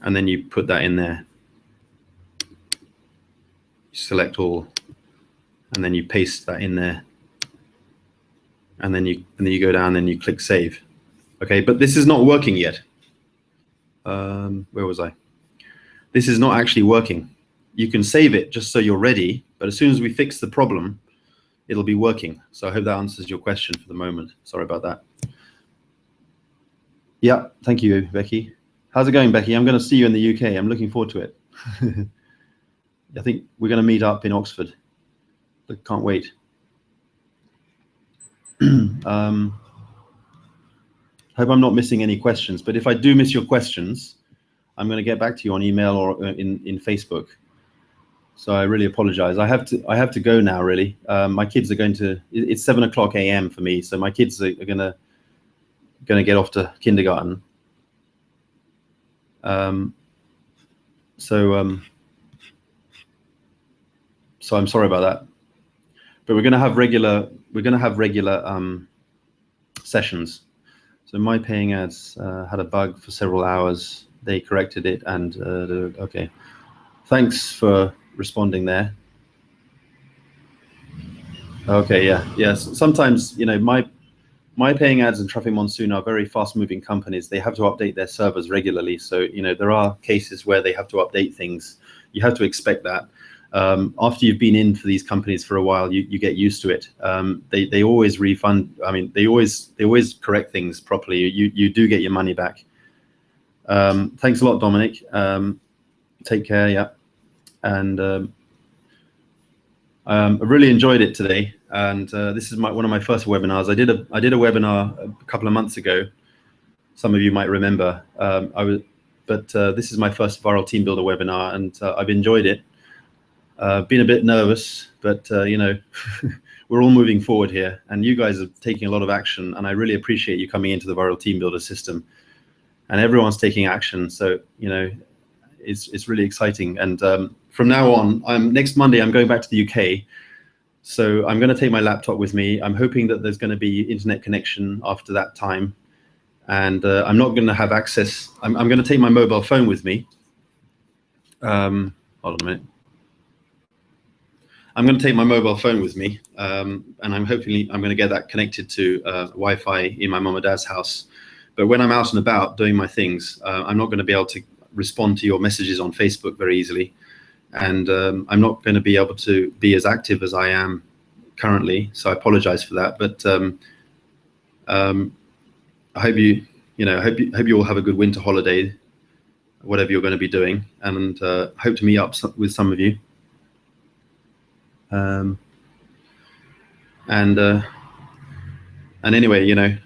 and then you put that in there. You select all, and then you paste that in there, and then you go down and you click save. Okay, but this is not working yet. Where was I? This is not actually working. You can save it just so you're ready, but as soon as we fix the problem, it'll be working. So I hope that answers your question for the moment. Sorry about that. Yeah, thank you, Becky. How's it going, Becky? I'm going to see you in the UK. I'm looking forward to it. I think we're going to meet up in Oxford. I can't wait. Hope I'm not missing any questions, but if I do miss your questions, I'm going to get back to you on email or in Facebook. So I really apologize. I have to go now, really. My kids are going to, it's 7:00 a.m. for me, so my kids are going to get off to kindergarten. So I'm sorry about that, but we're going to have regular sessions. So my paying ads had a bug for several hours. They corrected it, and okay. Thanks for responding there. Okay, yeah. Yes. Sometimes, my paying ads and Traffic Monsoon are very fast-moving companies. They have to update their servers regularly. So, there are cases where they have to update things. You have to expect that. After you've been in for these companies for a while, you get used to it. They always refund. I mean, they always correct things properly. You do get your money back. Thanks a lot, Dominic. Take care. Yeah, and I really enjoyed it today. And this is one of my first webinars. I did a webinar a couple of months ago. Some of you might remember. But this is my first Viral Team Builder webinar, and I've enjoyed it. Been a bit nervous, but we're all moving forward here, and you guys are taking a lot of action, and I really appreciate you coming into the Viral Team Builder system, and everyone's taking action. So it's really exciting. And from now on, next Monday I'm going back to the UK, so I'm going to take my laptop with me. I'm hoping that there's going to be internet connection after that time, and I'm not going to have access. I'm going to take my mobile phone with me. Hold on a minute. I'm going to take my mobile phone with me, and I'm going to get that connected to Wi-Fi in my mom and dad's house. But when I'm out and about doing my things, I'm not going to be able to respond to your messages on Facebook very easily, and I'm not going to be able to be as active as I am currently. So I apologize for that. But I hope you all have a good winter holiday, whatever you're going to be doing, and hope to meet up with some of you. And anyway, we're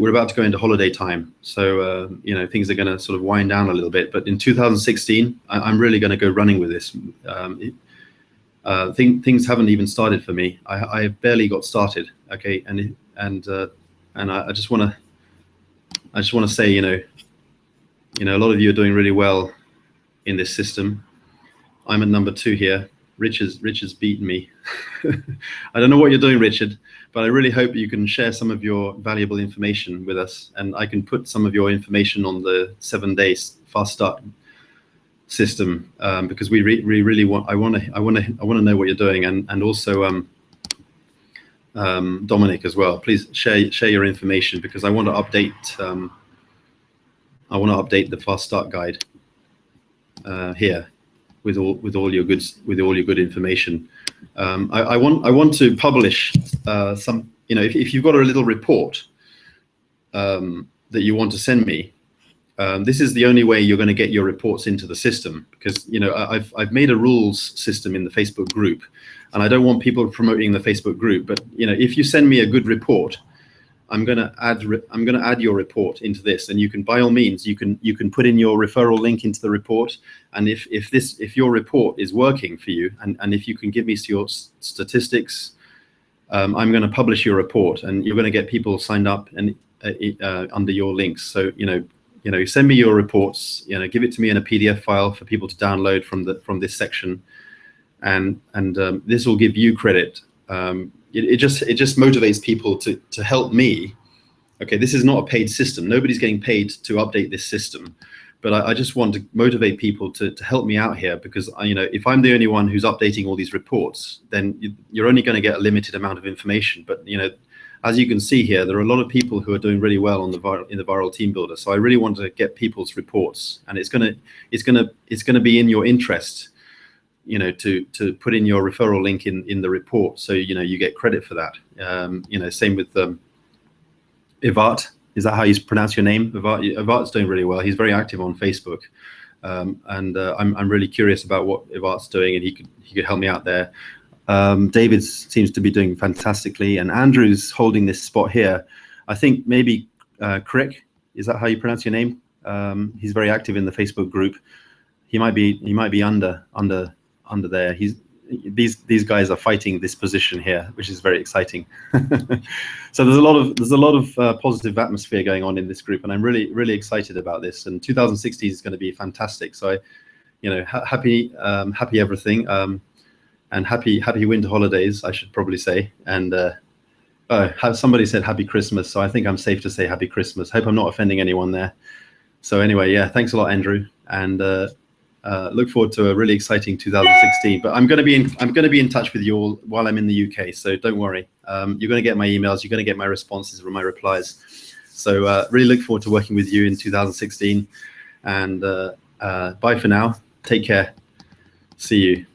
about to go into holiday time, so things are going to sort of wind down a little bit. But in 2016, I'm really going to go running with this. things haven't even started for me. I have barely got started. Okay, and I just want to say, you know, a lot of you are doing really well in this system. I'm at number 2 here. Richard's beaten me. I don't know what you're doing, Richard, but I really hope you can share some of your valuable information with us, and I can put some of your information on the 7-day fast start system, because we really want. I want to know what you're doing, and also Dominic as well. Please share your information, because I want to update. I want to update the fast start guide here with all your good information. I want to publish some. You know, if you've got a little report that you want to send me, this is the only way you're going to get your reports into the system, because, you know, I've made a rules system in the Facebook group, and I don't want people promoting the Facebook group. But, you know, if you send me a good report, I'm going to add your report into this, and you can, by all means, you can put in your referral link into the report. And if your report is working for you, and if you can give me your statistics, I'm going to publish your report, and you're going to get people signed up and under your links. So send me your reports. You know, give it to me in a PDF file for people to download from this section, and this will give you credit. It just motivates people to help me. Okay, this is not a paid system. Nobody's getting paid to update this system, but I just want to motivate people to help me out here, because if I'm the only one who's updating all these reports, then you're only going to get a limited amount of information. But as you can see here, there are a lot of people who are doing really well in the viral team builder. So I really want to get people's reports, and it's gonna be in your interest, to put in your referral link in the report, so you get credit for that. Same with Ivat. Is that how you pronounce your name? Ivat's doing really well. He's very active on Facebook, and I'm really curious about what Ivat's doing, and he could help me out there. David seems to be doing fantastically, and Andrew's holding this spot here. I think maybe Crick, is that how you pronounce your name? He's very active in the Facebook group. He might be under there. These guys are fighting this position here, which is very exciting. So there's a lot of positive atmosphere going on in this group, and I'm really excited about this. And 2016 is going to be fantastic. So happy everything, and happy winter holidays, I should probably say. And somebody said happy Christmas, so I think I'm safe to say happy Christmas. Hope I'm not offending anyone there. So anyway, yeah, thanks a lot, Andrew, and look forward to a really exciting 2016. But I'm going to be in touch with you all while I'm in the UK, so don't worry. You're going to get my emails, you're going to get my responses or my replies. So really look forward to working with you in 2016. And bye for now. Take care. See you.